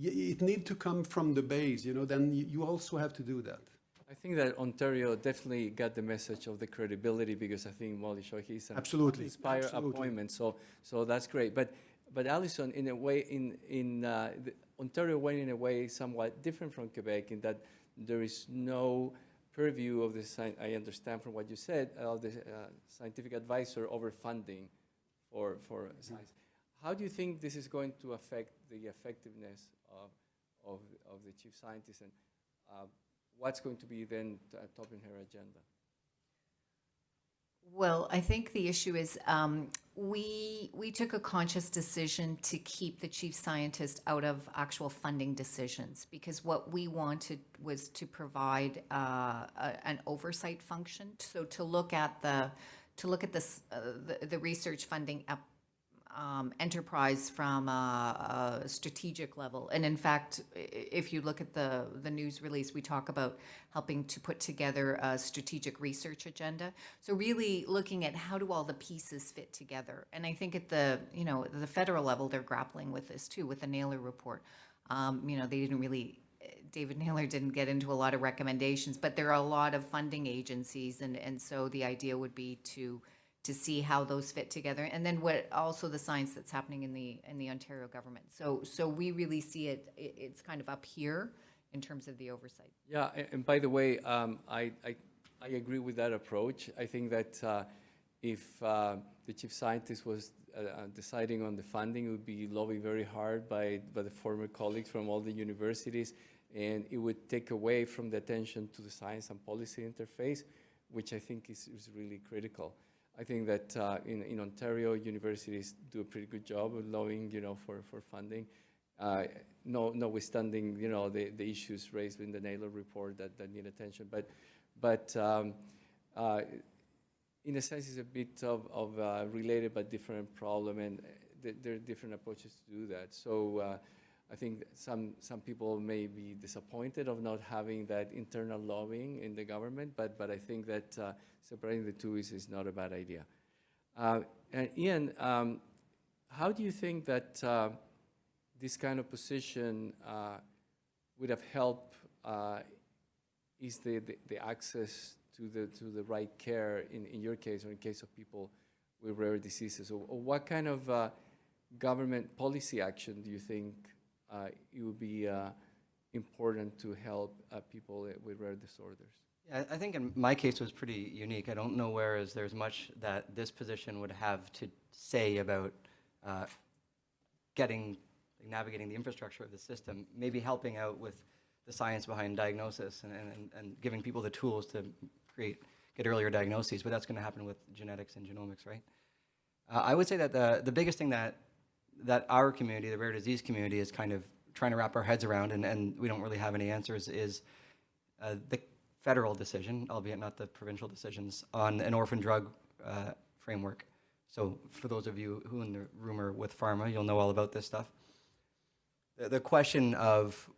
It needs to come from the base, then you also have to do that. I think that Ontario definitely got the message of the credibility, because I think Maurice is an Absolutely. inspired appointment. So that's great. But Allison, in a way, Ontario went in a way somewhat different from Quebec, in that there is no purview of the I understand from what you said, of the scientific advisor over funding for science. How do you think this is going to affect the effectiveness of the chief scientist, and what's going to be then top in her agenda? Well, I think the issue is we took a conscious decision to keep the chief scientist out of actual funding decisions, because what we wanted was to provide an oversight function. So to look at the research funding enterprise from a strategic level. And in fact, if you look at the news release, we talk about helping to put together a strategic research agenda. So really looking at how do all the pieces fit together. And I think at the federal level, they're grappling with this too, with the Naylor report. They didn't really, David Naylor didn't get into a lot of recommendations, but there are a lot of funding agencies. And so the idea would be to see how those fit together, and then what also the science that's happening in the Ontario government. So we really see it's kind of up here in terms of the oversight. Yeah, and by the way, I agree with that approach. I think that if the chief scientist was deciding on the funding, it would be lobbied very hard by the former colleagues from all the universities, and it would take away from the attention to the science and policy interface, which I think is really critical. I think that in Ontario, universities do a pretty good job of lobbying, for funding. Notwithstanding, the issues raised in the Naylor report that need attention. But in a sense, it's a bit of related but different problem, and there are different approaches to do that. So I think some people may be disappointed of not having that internal lobbying in the government, but I think that separating the two is not a bad idea. And Ian, how do you think that this kind of position would have helped is the access to the right care in your case, or in case of people with rare diseases? Or what kind of government policy action do you think it would be important to help people with rare disorders? Yeah, I think in my case it was pretty unique. I don't know whereas there's much that this position would have to say about navigating the infrastructure of the system, maybe helping out with the science behind diagnosis and giving people the tools to get earlier diagnoses, but that's going to happen with genetics and genomics, right? I would say that the biggest thing that our community, the rare disease community, is kind of trying to wrap our heads around, and we don't really have any answers, is the federal decision, albeit not the provincial decisions, on an orphan drug framework. So for those of you who in the room are with pharma, you'll know all about this stuff. The question of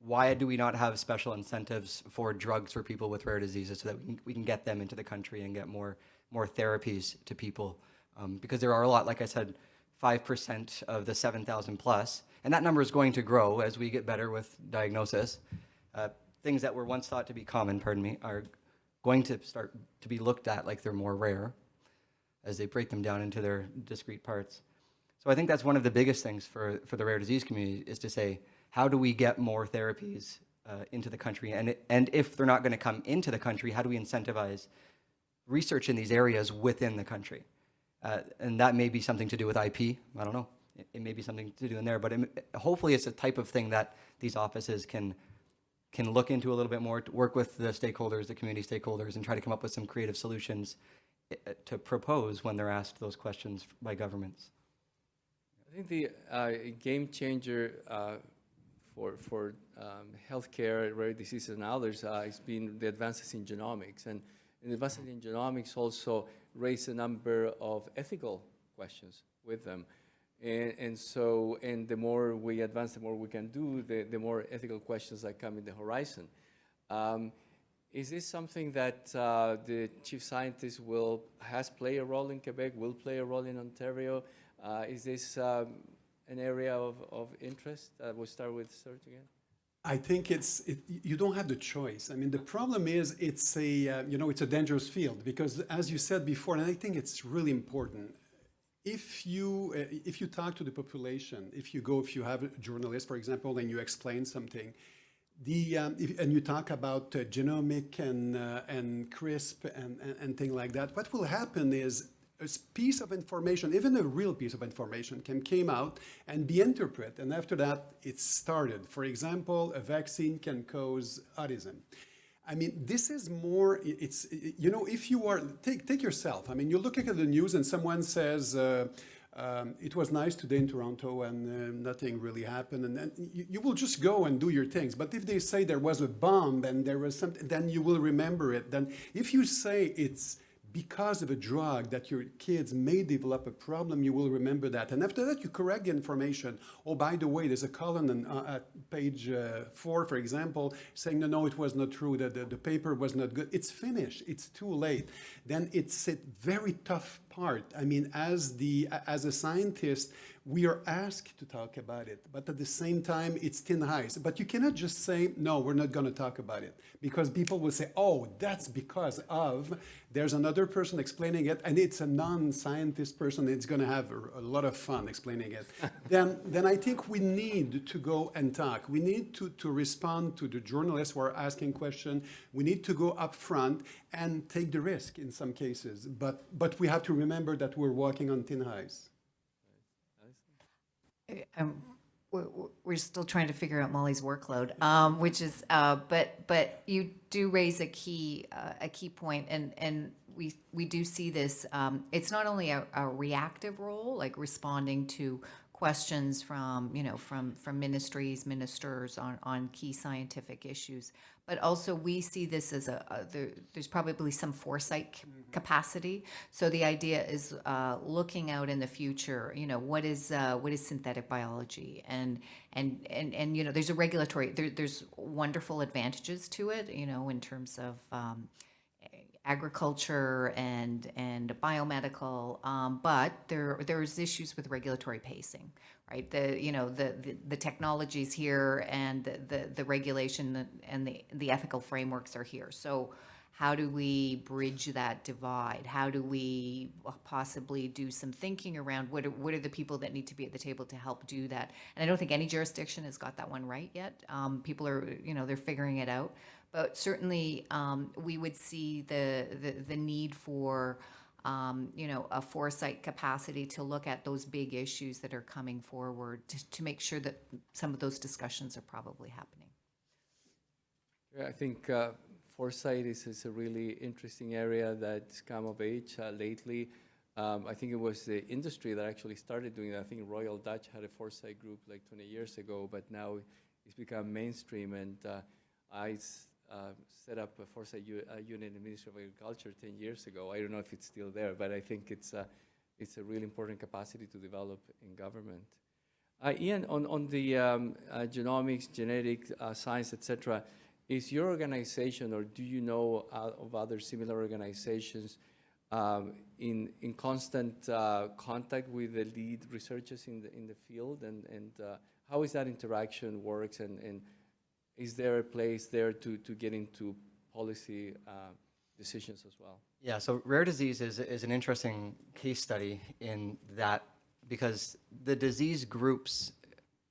why do we not have special incentives for drugs for people with rare diseases so that we can get them into the country and get more therapies to people? Because there are a lot, like I said, 5% of the 7,000 plus, and that number is going to grow as we get better with diagnosis. Things that were once thought to be common, are going to start to be looked at like they're more rare as they break them down into their discrete parts. So I think that's one of the biggest things for the rare disease community, is to say, how do we get more therapies into the country? And if they're not going to come into the country, how do we incentivize research in these areas within the country? And that may be something to do with IP. I don't know. It may be something to do in there, but hopefully it's a type of thing that these offices can look into a little bit more, to work with the stakeholders, the community stakeholders, and try to come up with some creative solutions to propose when they're asked those questions by governments. I think the game changer for healthcare, rare diseases, and others has been the advances in genomics. And the advances in genomics also raise a number of ethical questions with them. And the more we advance, the more we can do, the more ethical questions that come in the horizon. Is this something that the chief scientist has played a role in Quebec, will play a role in Ontario? Is this an area of interest? We'll start with Serge again. I think you don't have the choice. I mean, the problem is it's a dangerous field, because as you said before, and I think it's really important, if you talk to the population, if you have a journalist, for example, and you explain something, and you talk about genomic and CRISP and things like that, what will happen is a piece of information, even a real piece of information, can come out and be interpreted, and after that, it's started. For example, a vaccine can cause autism. I mean, this is more, if you are, take yourself. I mean, you're looking at the news and someone says, it was nice today in Toronto and nothing really happened, and then you will just go and do your things. But if they say there was a bomb and there was something, then you will remember it. Then if you say it's because of a drug that your kids may develop a problem, you will remember that. And after that, you correct the information. Oh, by the way, there's a column at page 4, for example, saying, no, it was not true, that the paper was not good. It's finished. It's too late. Then it's a very tough part. I mean, as a scientist, we are asked to talk about it, but at the same time, it's thin ice. But you cannot just say, no, we're not going to talk about it, because people will say, oh, that's because of, there's another person explaining it, and it's a non-scientist person, it's going to have a lot of fun explaining it. then I think we need to go and talk. We need to respond to the journalists who are asking questions. We need to go up front and take the risk in some cases. But we have to remember that we're walking on thin ice. We're still trying to figure out Molly's workload, which is, but you do raise a key point, and we do see this. It's not only a reactive role, like responding to questions from ministers on key scientific issues, but also we see this as there's probably some foresight capacity. So the idea is looking out in the future. What is synthetic biology, and there's a regulatory. There's wonderful advantages to it. In terms of agriculture and biomedical, but there's issues with regulatory pacing, right? The technologies here, and the regulation and the ethical frameworks are here. So how do we bridge that divide? How do we possibly do some thinking around what are the people that need to be at the table to help do that? And I don't think any jurisdiction has got that one right yet. People are, they're figuring it out. But certainly, we would see the need for, a foresight capacity to look at those big issues that are coming forward to make sure that some of those discussions are probably happening. Yeah, I think foresight is a really interesting area that's come of age lately. I think it was the industry that actually started doing that. I think Royal Dutch had a foresight group like 20 years ago, but now it's become mainstream, and I set up a foresight unit in the Ministry of Agriculture 10 years ago. I don't know if it's still there, but I think it's a really important capacity to develop in government. Ian, on the genomics, genetic science, etc., is your organization, or do you know of other similar organizations in constant contact with the lead researchers in the field, and how is that interaction works, and is there a place there to get into policy decisions as well? Yeah, so rare disease is an interesting case study in that, because the disease groups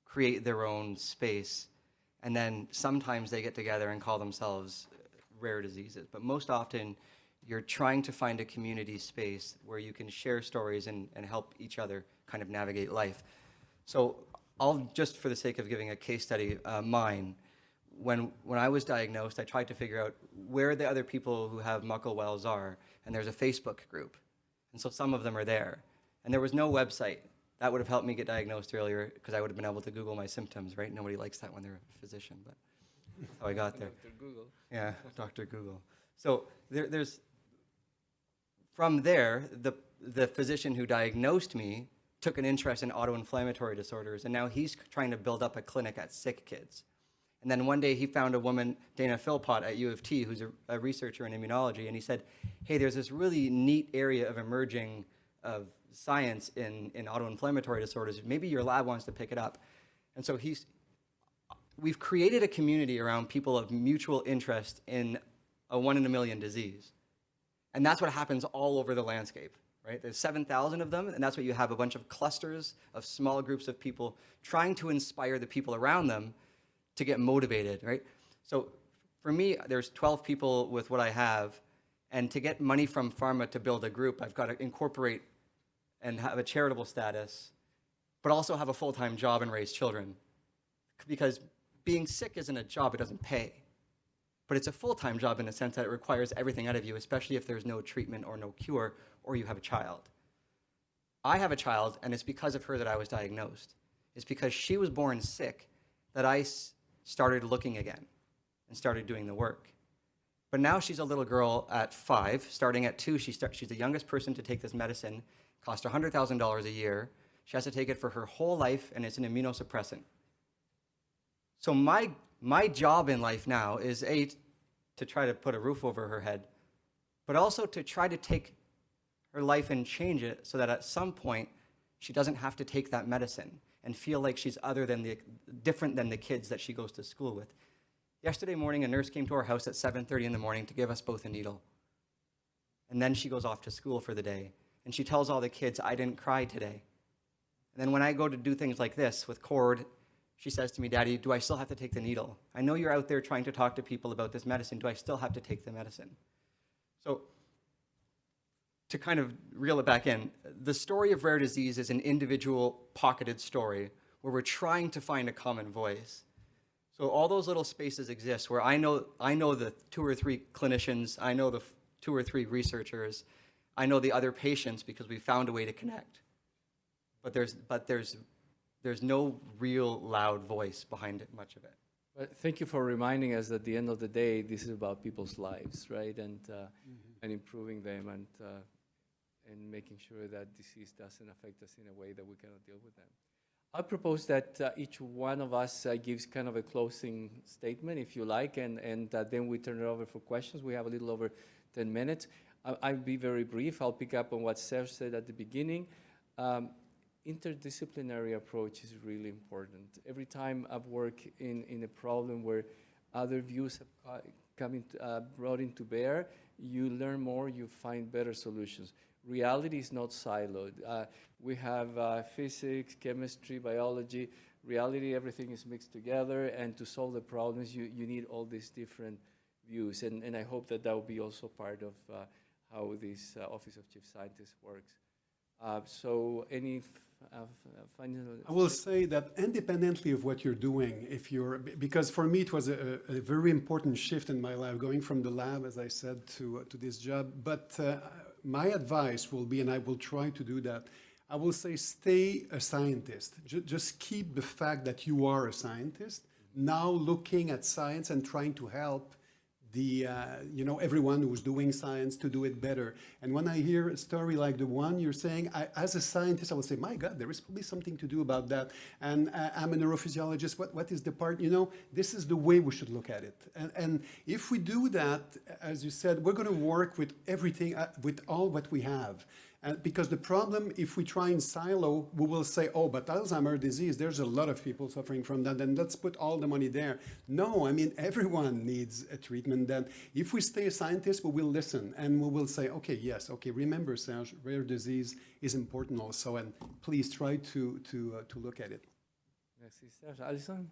create their own space, and then sometimes they get together and call themselves rare diseases. But most often, you're trying to find a community space where you can share stories and help each other kind of navigate life. So I'll, just for the sake of giving a case study, mine. When I was diagnosed, I tried to figure out where the other people who have muckle wells are, and there's a Facebook group. And so some of them are there. And there was no website. That would have helped me get diagnosed earlier, because I would have been able to Google my symptoms, right? Nobody likes that when they're a physician, but that's how I got there. Dr. Google. Yeah, Dr. Google. So there's, from there, the physician who diagnosed me took an interest in autoinflammatory disorders, and now he's trying to build up a clinic at sick kids. And then one day he found a woman, Dana Philpott at U of T, who's a researcher in immunology, and he said, hey, there's this really neat area of emerging of science in autoinflammatory disorders. Maybe your lab wants to pick it up. And so we've created a community around people of mutual interest in a 1 in a million disease. And that's what happens all over the landscape, right? There's 7,000 of them, and that's what you have, a bunch of clusters of small groups of people trying to inspire the people around them to get motivated, right? So for me, there's 12 people with what I have, and to get money from pharma to build a group, I've got to incorporate and have a charitable status, but also have a full-time job and raise children. Because being sick isn't a job, it doesn't pay. But it's a full-time job in the sense that it requires everything out of you, especially if there's no treatment or no cure, or you have a child. I have a child, and it's because of her that I was diagnosed. It's because she was born sick that I started looking again and started doing the work. But now she's a little girl at 5, starting at 2, she's the youngest person to take this medicine, cost $100,000 a year. She has to take it for her whole life, and it's an immunosuppressant. So my job in life now is, A, to try to put a roof over her head, but also to try to take her life and change it so that at some point she doesn't have to take that medicine and feel like she's different than the kids that she goes to school with. Yesterday morning, a nurse came to our house at 7:30 in the morning to give us both a needle. And then she goes off to school for the day. And she tells all the kids, I didn't cry today. And then when I go to do things like this with cord, she says to me, Daddy, do I still have to take the needle? I know you're out there trying to talk to people about this medicine. Do I still have to take the medicine? So to kind of reel it back in, the story of rare disease is an individual pocketed story where we're trying to find a common voice. So all those little spaces exist where I know the 2 or 3 clinicians, I know the 2 or 3 researchers, I know the other patients because we found a way to connect. But there's no real loud voice behind it, much of it. But thank you for reminding us that at the end of the day, this is about people's lives, right? And improving them and making sure that disease doesn't affect us in a way that we cannot deal with them. I propose that each one of us gives kind of a closing statement, if you like, and then we turn it over for questions. We have a little over 10 minutes. I'll be very brief. I'll pick up on what Serge said at the beginning. Interdisciplinary approach is really important. Every time I've worked in a problem where other views have brought into bear, you learn more, you find better solutions. Reality is not siloed. We have physics, chemistry, biology. Reality, everything is mixed together, and to solve the problems, you need all these different views. And I hope that will be also part of how this Office of Chief Scientist works. So any final... I will say that independently of what you're doing, because for me it was a very important shift in my life, going from the lab, as I said, to this job. But my advice will be, and I will try to do that, I will say stay a scientist. Just keep the fact that you are a scientist, now looking at science and trying to help everyone who's doing science to do it better. And when I hear a story like the one you're saying, as a scientist, I will say, my God, there is probably something to do about that. And I'm a neurophysiologist. What is the part? This is the way we should look at it. And if we do that, as you said, we're going to work with everything, with all what we have. Because the problem, if we try in silo, we will say, oh, but Alzheimer's disease, there's a lot of people suffering from that, and let's put all the money there. No, I mean, everyone needs a treatment. Then if we stay a scientist, we will listen, and we will say, okay, yes, okay, remember, Serge, rare disease is important also, and please try to look at it. Merci, Serge. Allison?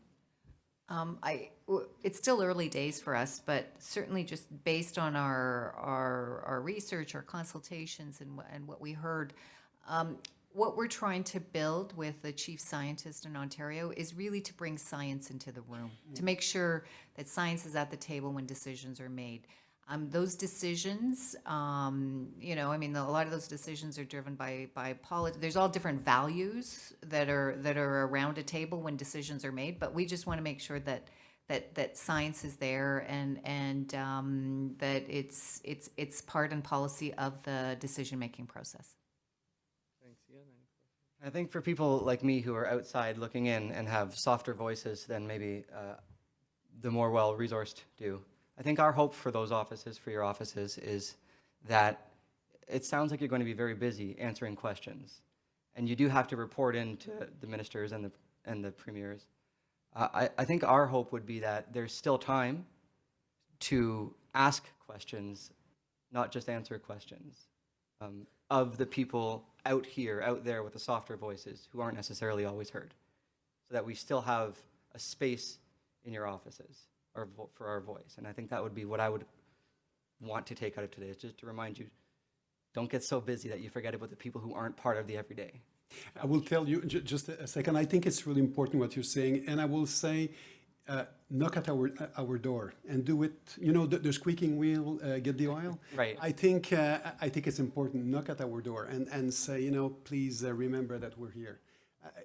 It's still early days for us, but certainly just based on our research, our consultations, and what we heard, what we're trying to build with the chief scientist in Ontario is really to bring science into the room, to make sure that science is at the table when decisions are made. Those decisions, a lot of those decisions are driven by politics. There's all different values that are around a table when decisions are made, but we just want to make sure that science is there and that it's part and policy of the decision-making process. Thanks, Ian. I think for people like me who are outside looking in and have softer voices than maybe the more well-resourced do, I think our hope for those offices, for your offices, is that it sounds like you're going to be very busy answering questions. And you do have to report in to the ministers and the premiers. I think our hope would be that there's still time to ask questions, not just answer questions, of the people out there with the softer voices who aren't necessarily always heard, so that we still have a space in your offices for our voice. And I think that would be what I would want to take out of today, is just to remind you, don't get so busy that you forget about the people who aren't part of the everyday. I will tell you, just a second, I think it's really important what you're saying, and I will say, knock at our door and do it, the squeaking wheel, get the oil. Right. I think it's important, knock at our door and say, please remember that we're here.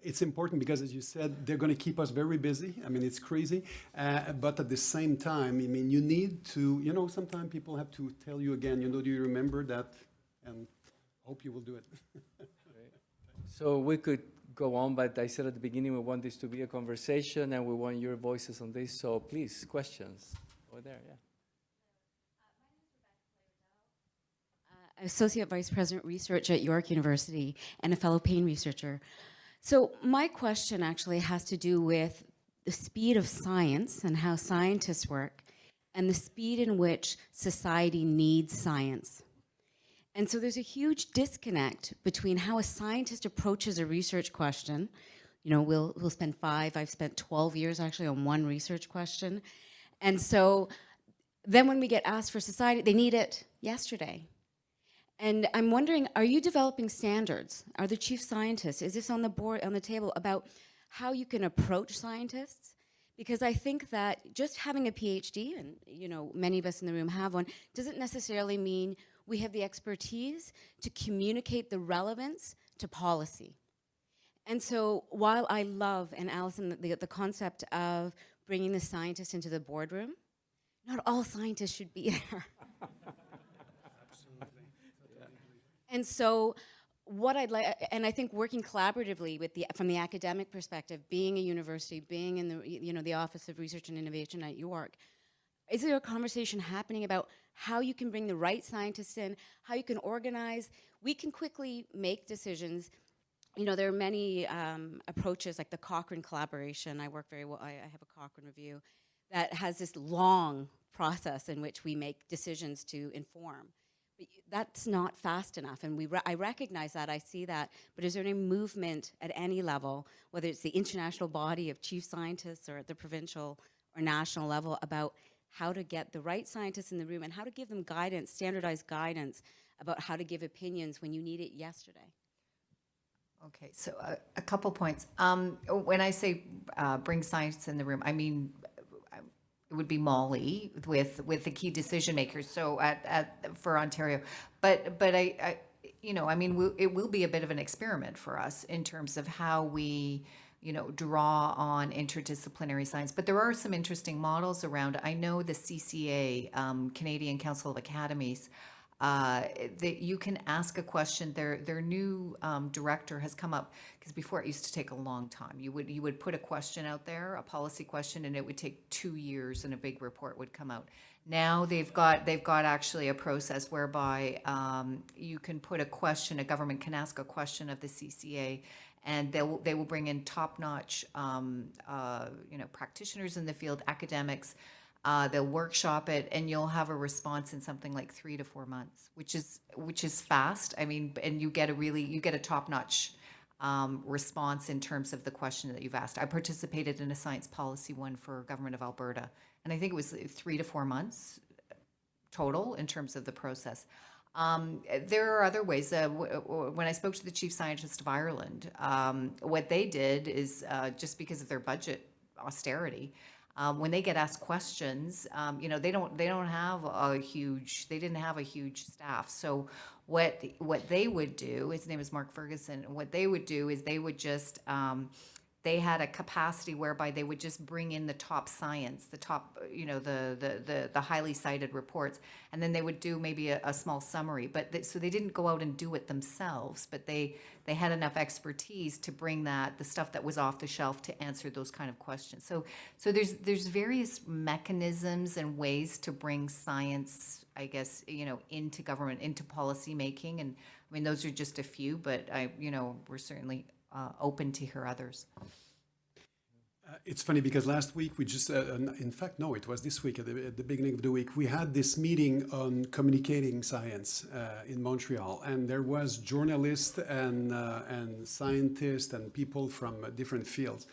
It's important because, as you said, they're going to keep us very busy. I mean, it's crazy. But at the same time, I mean, you need to, sometimes people have to tell you again, do you remember that? And hope you will do it. So we could go on, but I said at the beginning we want this to be a conversation and we want your voices on this. So please, questions over there, yeah. Associate Vice President Research at York University and a fellow pain researcher. So my question actually has to do with the speed of science and how scientists work and the speed in which society needs science. And so there's a huge disconnect between how a scientist approaches a research question. You know, we'll spend I've spent 12 years actually on one research question. And so then when we get asked for society, they need it yesterday. And I'm wondering, are you developing standards? Are the chief scientists, is this on the board, on the table, about how you can approach scientists? Because I think that just having a PhD, and you know, many of us in the room have one, doesn't necessarily mean we have the expertise to communicate the relevance to policy. And so while I love, and Allison, the concept of bringing the scientists into the boardroom, not all scientists should be there. And so what I'd like, and I think working collaboratively with from the academic perspective, being a university, being in the, you know, the Office of Research and Innovation at York, is there a conversation happening about how you can bring the right scientists in, how you can organize? We can quickly make decisions. You know, there are many approaches, like the Cochrane collaboration. I work very well, I have a Cochrane review that has this long process in which we make decisions to inform. But that's not fast enough, and I recognize that, I see that, but is there any movement at any level, whether it's the international body of chief scientists or at the provincial or national level, about how to get the right scientists in the room and how to give them guidance, standardized guidance about how to give opinions when you need it yesterday? Okay, so a couple points. When I say bring science in the room, I mean it would be Molly with the key decision makers. So for Ontario, but I you know, I mean, it will be a bit of an experiment for us in terms of how we, you know, draw on interdisciplinary science. But there are some interesting models around. I know the CCA, Canadian Council of Academies, that you can ask a question. Their new director has come up, because before it used to take a long time. You would put a question out there, a policy question, and it would take 2 years, and a big report would come out. Now they've got actually a process whereby you can put a question. A government can ask a question of the CCA, and they will bring in top-notch you know, practitioners in the field, academics. They'll workshop it, and you'll have a response in something like 3 to 4 months, which is fast. I mean, and you get a top-notch response in terms of the question that you've asked. I participated in a science policy one for Government of Alberta, and I think it was 3 to 4 months total in terms of the process. There are other ways. When I spoke to the chief scientist of Ireland, what they did is just because of their budget austerity. When they get asked questions, you know, they didn't have a huge staff. So what they would do, his name is Mark Ferguson, what they would do is they would just, they had a capacity whereby they would just bring in the top science, the top, you know, the highly cited reports, and then they would do maybe a small summary. But so they didn't go out and do it themselves, but they had enough expertise to bring the stuff that was off the shelf to answer those kind of questions. So there's various mechanisms and ways to bring science, I guess, you know, into government, into policy making. And I mean, those are just a few, but we're certainly open to hear others. It's funny because last week we just, in fact, no, it was this week at the beginning of the week, we had this meeting on communicating science in Montreal, and there was journalists and scientists and people from different fields.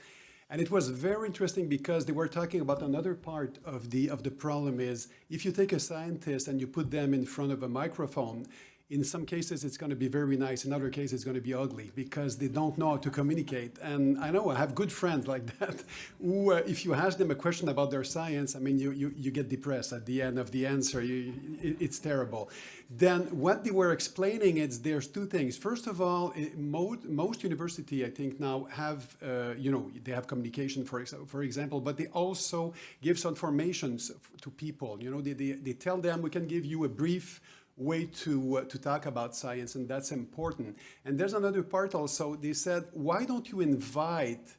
And it was very interesting because they were talking about another part of the problem is if you take a scientist and you put them in front of a microphone, in some cases, it's going to be very nice. In other cases, it's going to be ugly because they don't know how to communicate. And I know I have good friends like that who, if you ask them a question about their science, I mean, you get depressed at the end of the answer. It's terrible. Then what they were explaining is there's two things. First of all, most university, I think, now have, they have communication, for example, but they also give some information to people. You know, they tell them, we can give you a brief way to talk about science, and that's important. And there's another part also. They said, why don't you invite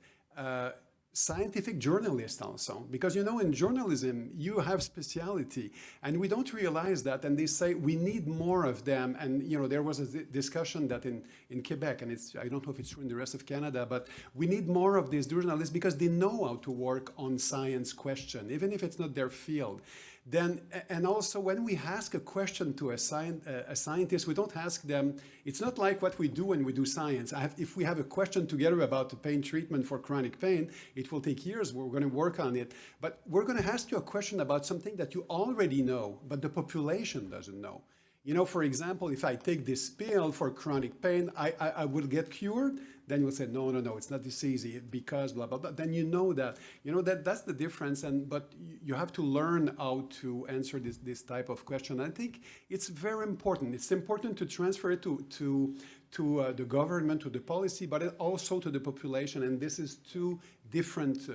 scientific journalists also, because you know in journalism you have speciality and we don't realize that, and they say we need more of them. And you know, there was a discussion that in Quebec, and it's, I don't know if it's true in the rest of Canada, but we need more of these journalists because they know how to work on science question, even if it's not their field. Then, and also when we ask a question to a scientist, we don't ask them, it's not like what we do when we do science. If we have a question together about the pain treatment for chronic pain, it will take years, we're going to work on it. But we're going to ask you a question about something that you already know, but the population doesn't know. You know, for example, if I take this pill for chronic pain, I will get cured. Then you'll say, no, it's not this easy because blah, blah, blah. Then you know that's the difference. But you have to learn how to answer this type of question. I think it's very important. It's important to transfer it to the government, to the policy, but also to the population. And this is two different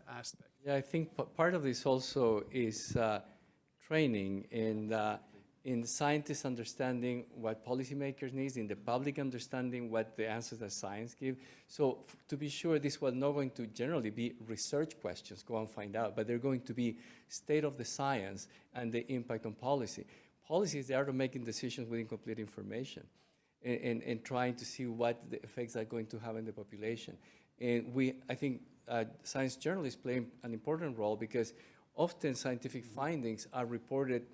aspects. Yeah, I think part of this also is training in scientists understanding what policymakers need, in the public understanding what the answers that science give. So to be sure, this was not going to generally be research questions, go and find out, but they're going to be state of the science and the impact on policy. Policy is the art of making decisions with incomplete information and trying to see what the effects are going to have in the population. And I think science journalists play an important role because often scientific findings are reported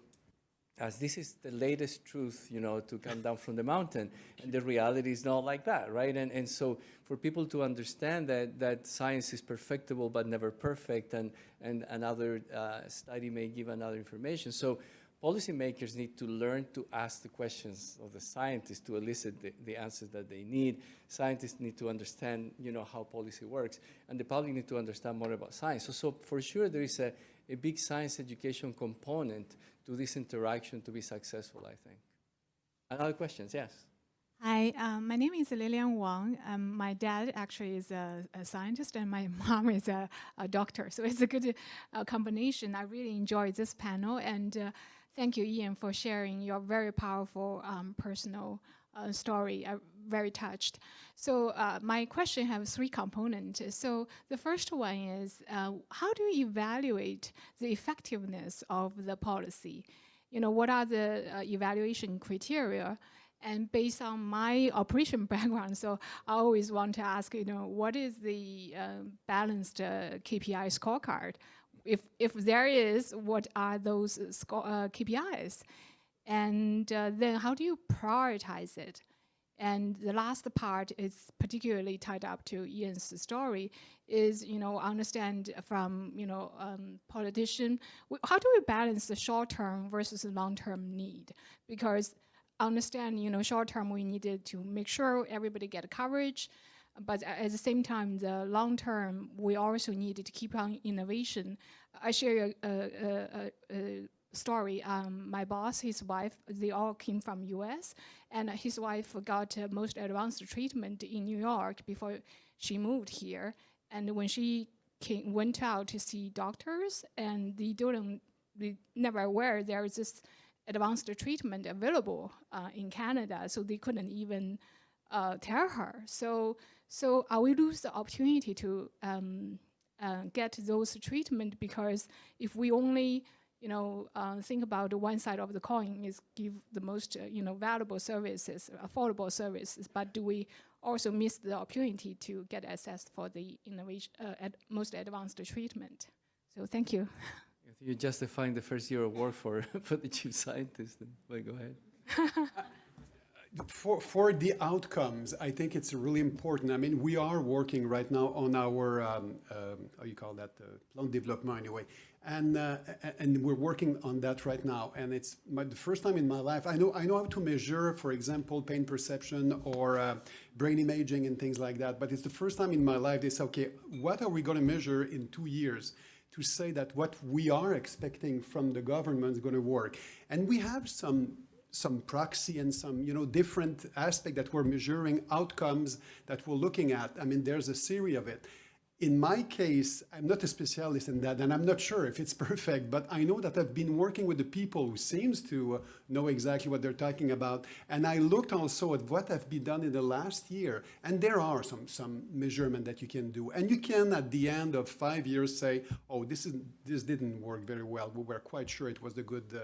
as this is the latest truth, you know, to come down from the mountain. And the reality is not like that, right? And so for people to understand that science is perfectible but never perfect, and another study may give another information. So policymakers need to learn to ask the questions of the scientists to elicit the answers that they need. Scientists need to understand, you know, how policy works. And the public need to understand more about science. So for sure there is a big science education component to this interaction to be successful, I think. Other questions? Yes. Hi, my name is Lilian Wang. My dad actually is a scientist and my mom is a doctor. So it's a good combination. I really enjoyed this panel, and thank you, Ian, for sharing your very powerful personal story. I'm very touched. So my question has three components. So the first one is, how do you evaluate the effectiveness of the policy? You know, what are the evaluation criteria? And based on my operation background, so I always want to ask, you know, what is the balanced KPI scorecard? If there is, what are those KPIs? And then how do you prioritize it? And the last part is particularly tied up to Ian's story is, you know, understand from, you know, politician, how do we balance the short-term versus the long-term need? Because understand, you know, short-term we needed to make sure everybody get coverage, but at the same time, the long-term, we also needed to keep on innovation. I share a story. My boss, his wife, they all came from US, and his wife got most advanced treatment in New York before she moved here. And when she went out to see doctors, and they never aware there is this advanced treatment available in Canada, so they couldn't even tell her. So we lose the opportunity to get those treatment, because if we only, you know, think about one side of the coin is give the most, you know, valuable services, affordable services, but do we also miss the opportunity to get access for the innovation, most advanced treatment? So thank you. You're justifying the first year of work for the chief scientist. Well, go ahead. For the outcomes, I think it's really important. I mean, we are working right now on our, how you call that, plan développement anyway. And we're working on that right now. And it's the first time in my life, I know how to measure, for example, pain perception or brain imaging and things like that. But it's the first time in my life they say, okay, what are we going to measure in 2 years to say that what we are expecting from the government is going to work? And we have some proxy and some, you know, different aspect that we're measuring, outcomes that we're looking at. I mean, there's a series of it. In my case, I'm not a specialist in that, and I'm not sure if it's perfect, but I know that I've been working with the people who seems to know exactly what they're talking about. And I looked also at what have been done in the last year, and there are some measurement that you can do. And you can, at the end of 5 years, say, oh, this didn't work very well. We were quite sure it was the good,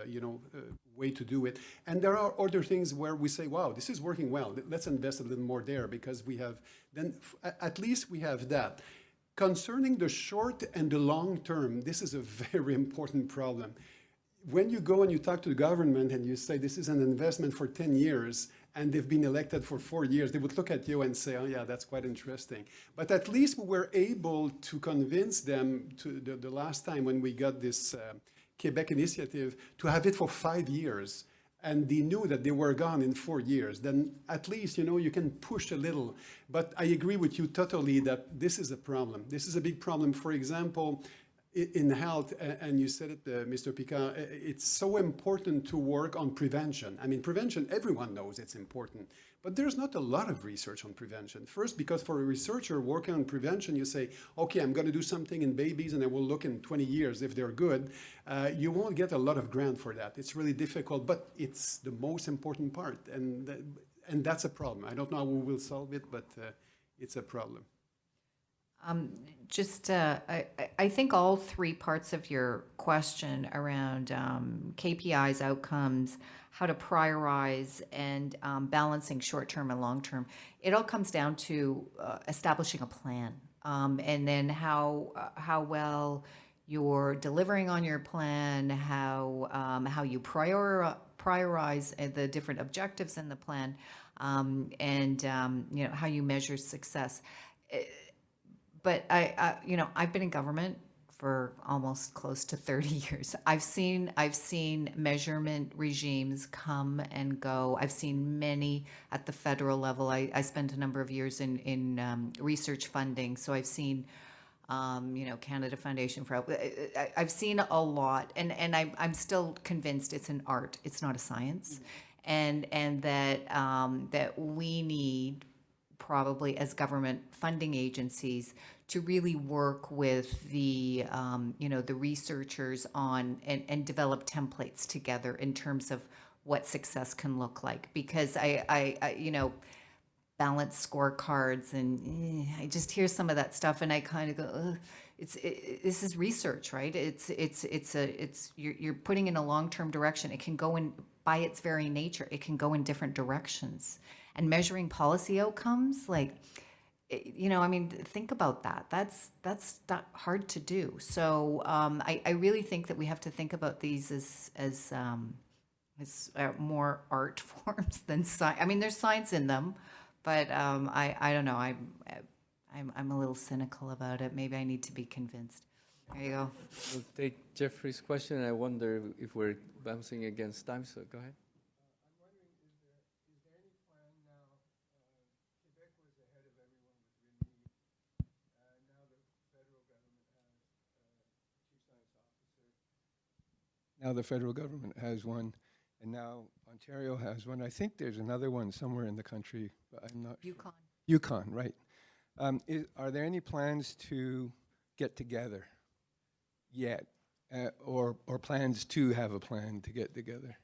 way to do it. And there are other things where we say, wow, this is working well. Let's invest a little more there because we have, then at least we have that. Concerning the short and the long term, this is a very important problem. When you go and you talk to the government and you say this is an investment for 10 years and they've been elected for 4 years, they would look at you and say, oh yeah, that's quite interesting. But at least we were able to convince them to the last time when we got this Quebec initiative to have it for 5 years. And they knew that they were gone in 4 years, then at least, you can push a little. But I agree with you totally that this is a problem. This is a big problem. For example, in health, and you said it, Mr. Picard, it's so important to work on prevention. I mean, prevention, everyone knows it's important, but there's not a lot of research on prevention. First, because for a researcher working on prevention, you say, okay, I'm going to do something in babies and I will look in 20 years if they're good. You won't get a lot of grant for that. It's really difficult, but it's the most important part, and that's a problem. I don't know how we will solve it, but it's a problem. I think all three parts of your question around KPIs, outcomes, how to prioritize, and balancing short-term and long-term, it all comes down to establishing a plan, and then how well you're delivering on your plan, how you prioritize the different objectives in the plan, and how you measure success. But I've been in government for almost close to 30 years. I've seen measurement regimes come and go. I've seen many at the federal level. I spent a number of years in research funding, so I've seen Canada Foundation for Health. I've seen a lot, and I'm still convinced it's an art. It's not a science, and that we need, probably as government funding agencies, to really work with the the researchers on and develop templates together in terms of what success can look like. Because I balanced scorecards, and I just hear some of that stuff and I kind of go, ugh. This is research, right? You're putting in a long-term direction. It can go in, by its very nature, it can go in different directions. And measuring policy outcomes, think about that. That's not hard to do. So I really think that we have to think about these as more art forms than science. I mean, there's science in them, but I don't know. I'm a little cynical about it. Maybe I need to be convinced. There you go. We'll take Jeffrey's question, and I wonder if we're bouncing against time, so go ahead. Now the federal government has one, and now Ontario has one. I think there's another one somewhere in the country, but I'm not Yukon. Yukon, right. Are there any plans to get together yet, or plans to have a plan to get together?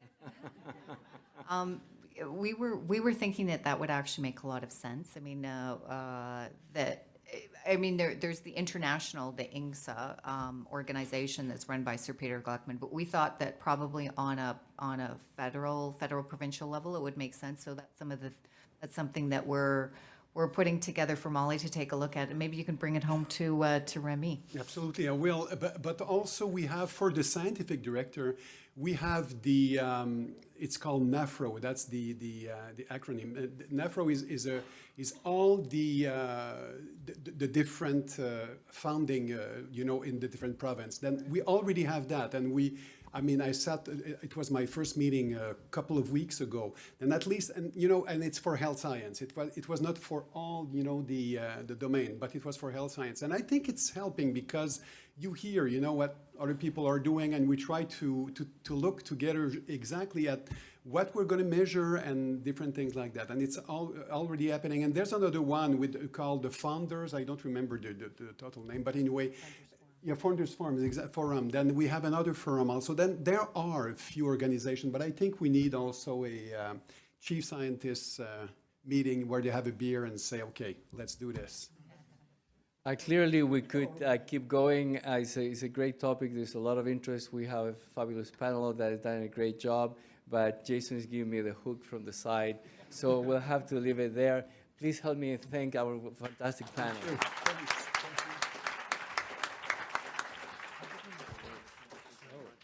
We were thinking that would actually make a lot of sense. I mean, there's the international, the INGSA organization that's run by Sir Peter Gluckman, but we thought that probably on a federal provincial level it would make sense. So that's something that we're putting together for Molly to take a look at, and maybe you can bring it home to Remy. Absolutely, I will. But also we have, for the scientific director, we have the it's called NAFRO. That's the acronym. NAFRO is all the different founding in the different province. Then we already have that, and it was my first meeting a couple of weeks ago, and at least, and it's for health science. It was not for all, the domain, but it was for health science. And I think it's helping because you hear, what other people are doing, and we try to look together exactly at what we're going to measure and different things like that. And it's already happening. And there's another one called the Founders. I don't remember the total name, but anyway, yeah, Founders Forum. Then we have another forum also. Then there are a few organizations, but I think we need also a chief scientist meeting where they have a beer and say, okay, let's do this. Clearly, we could keep going. It's a great topic. There's a lot of interest. We have a fabulous panel that has done a great job, but Jason is giving me the hook from the side, so we'll have to leave it there. Please help me thank our fantastic panel.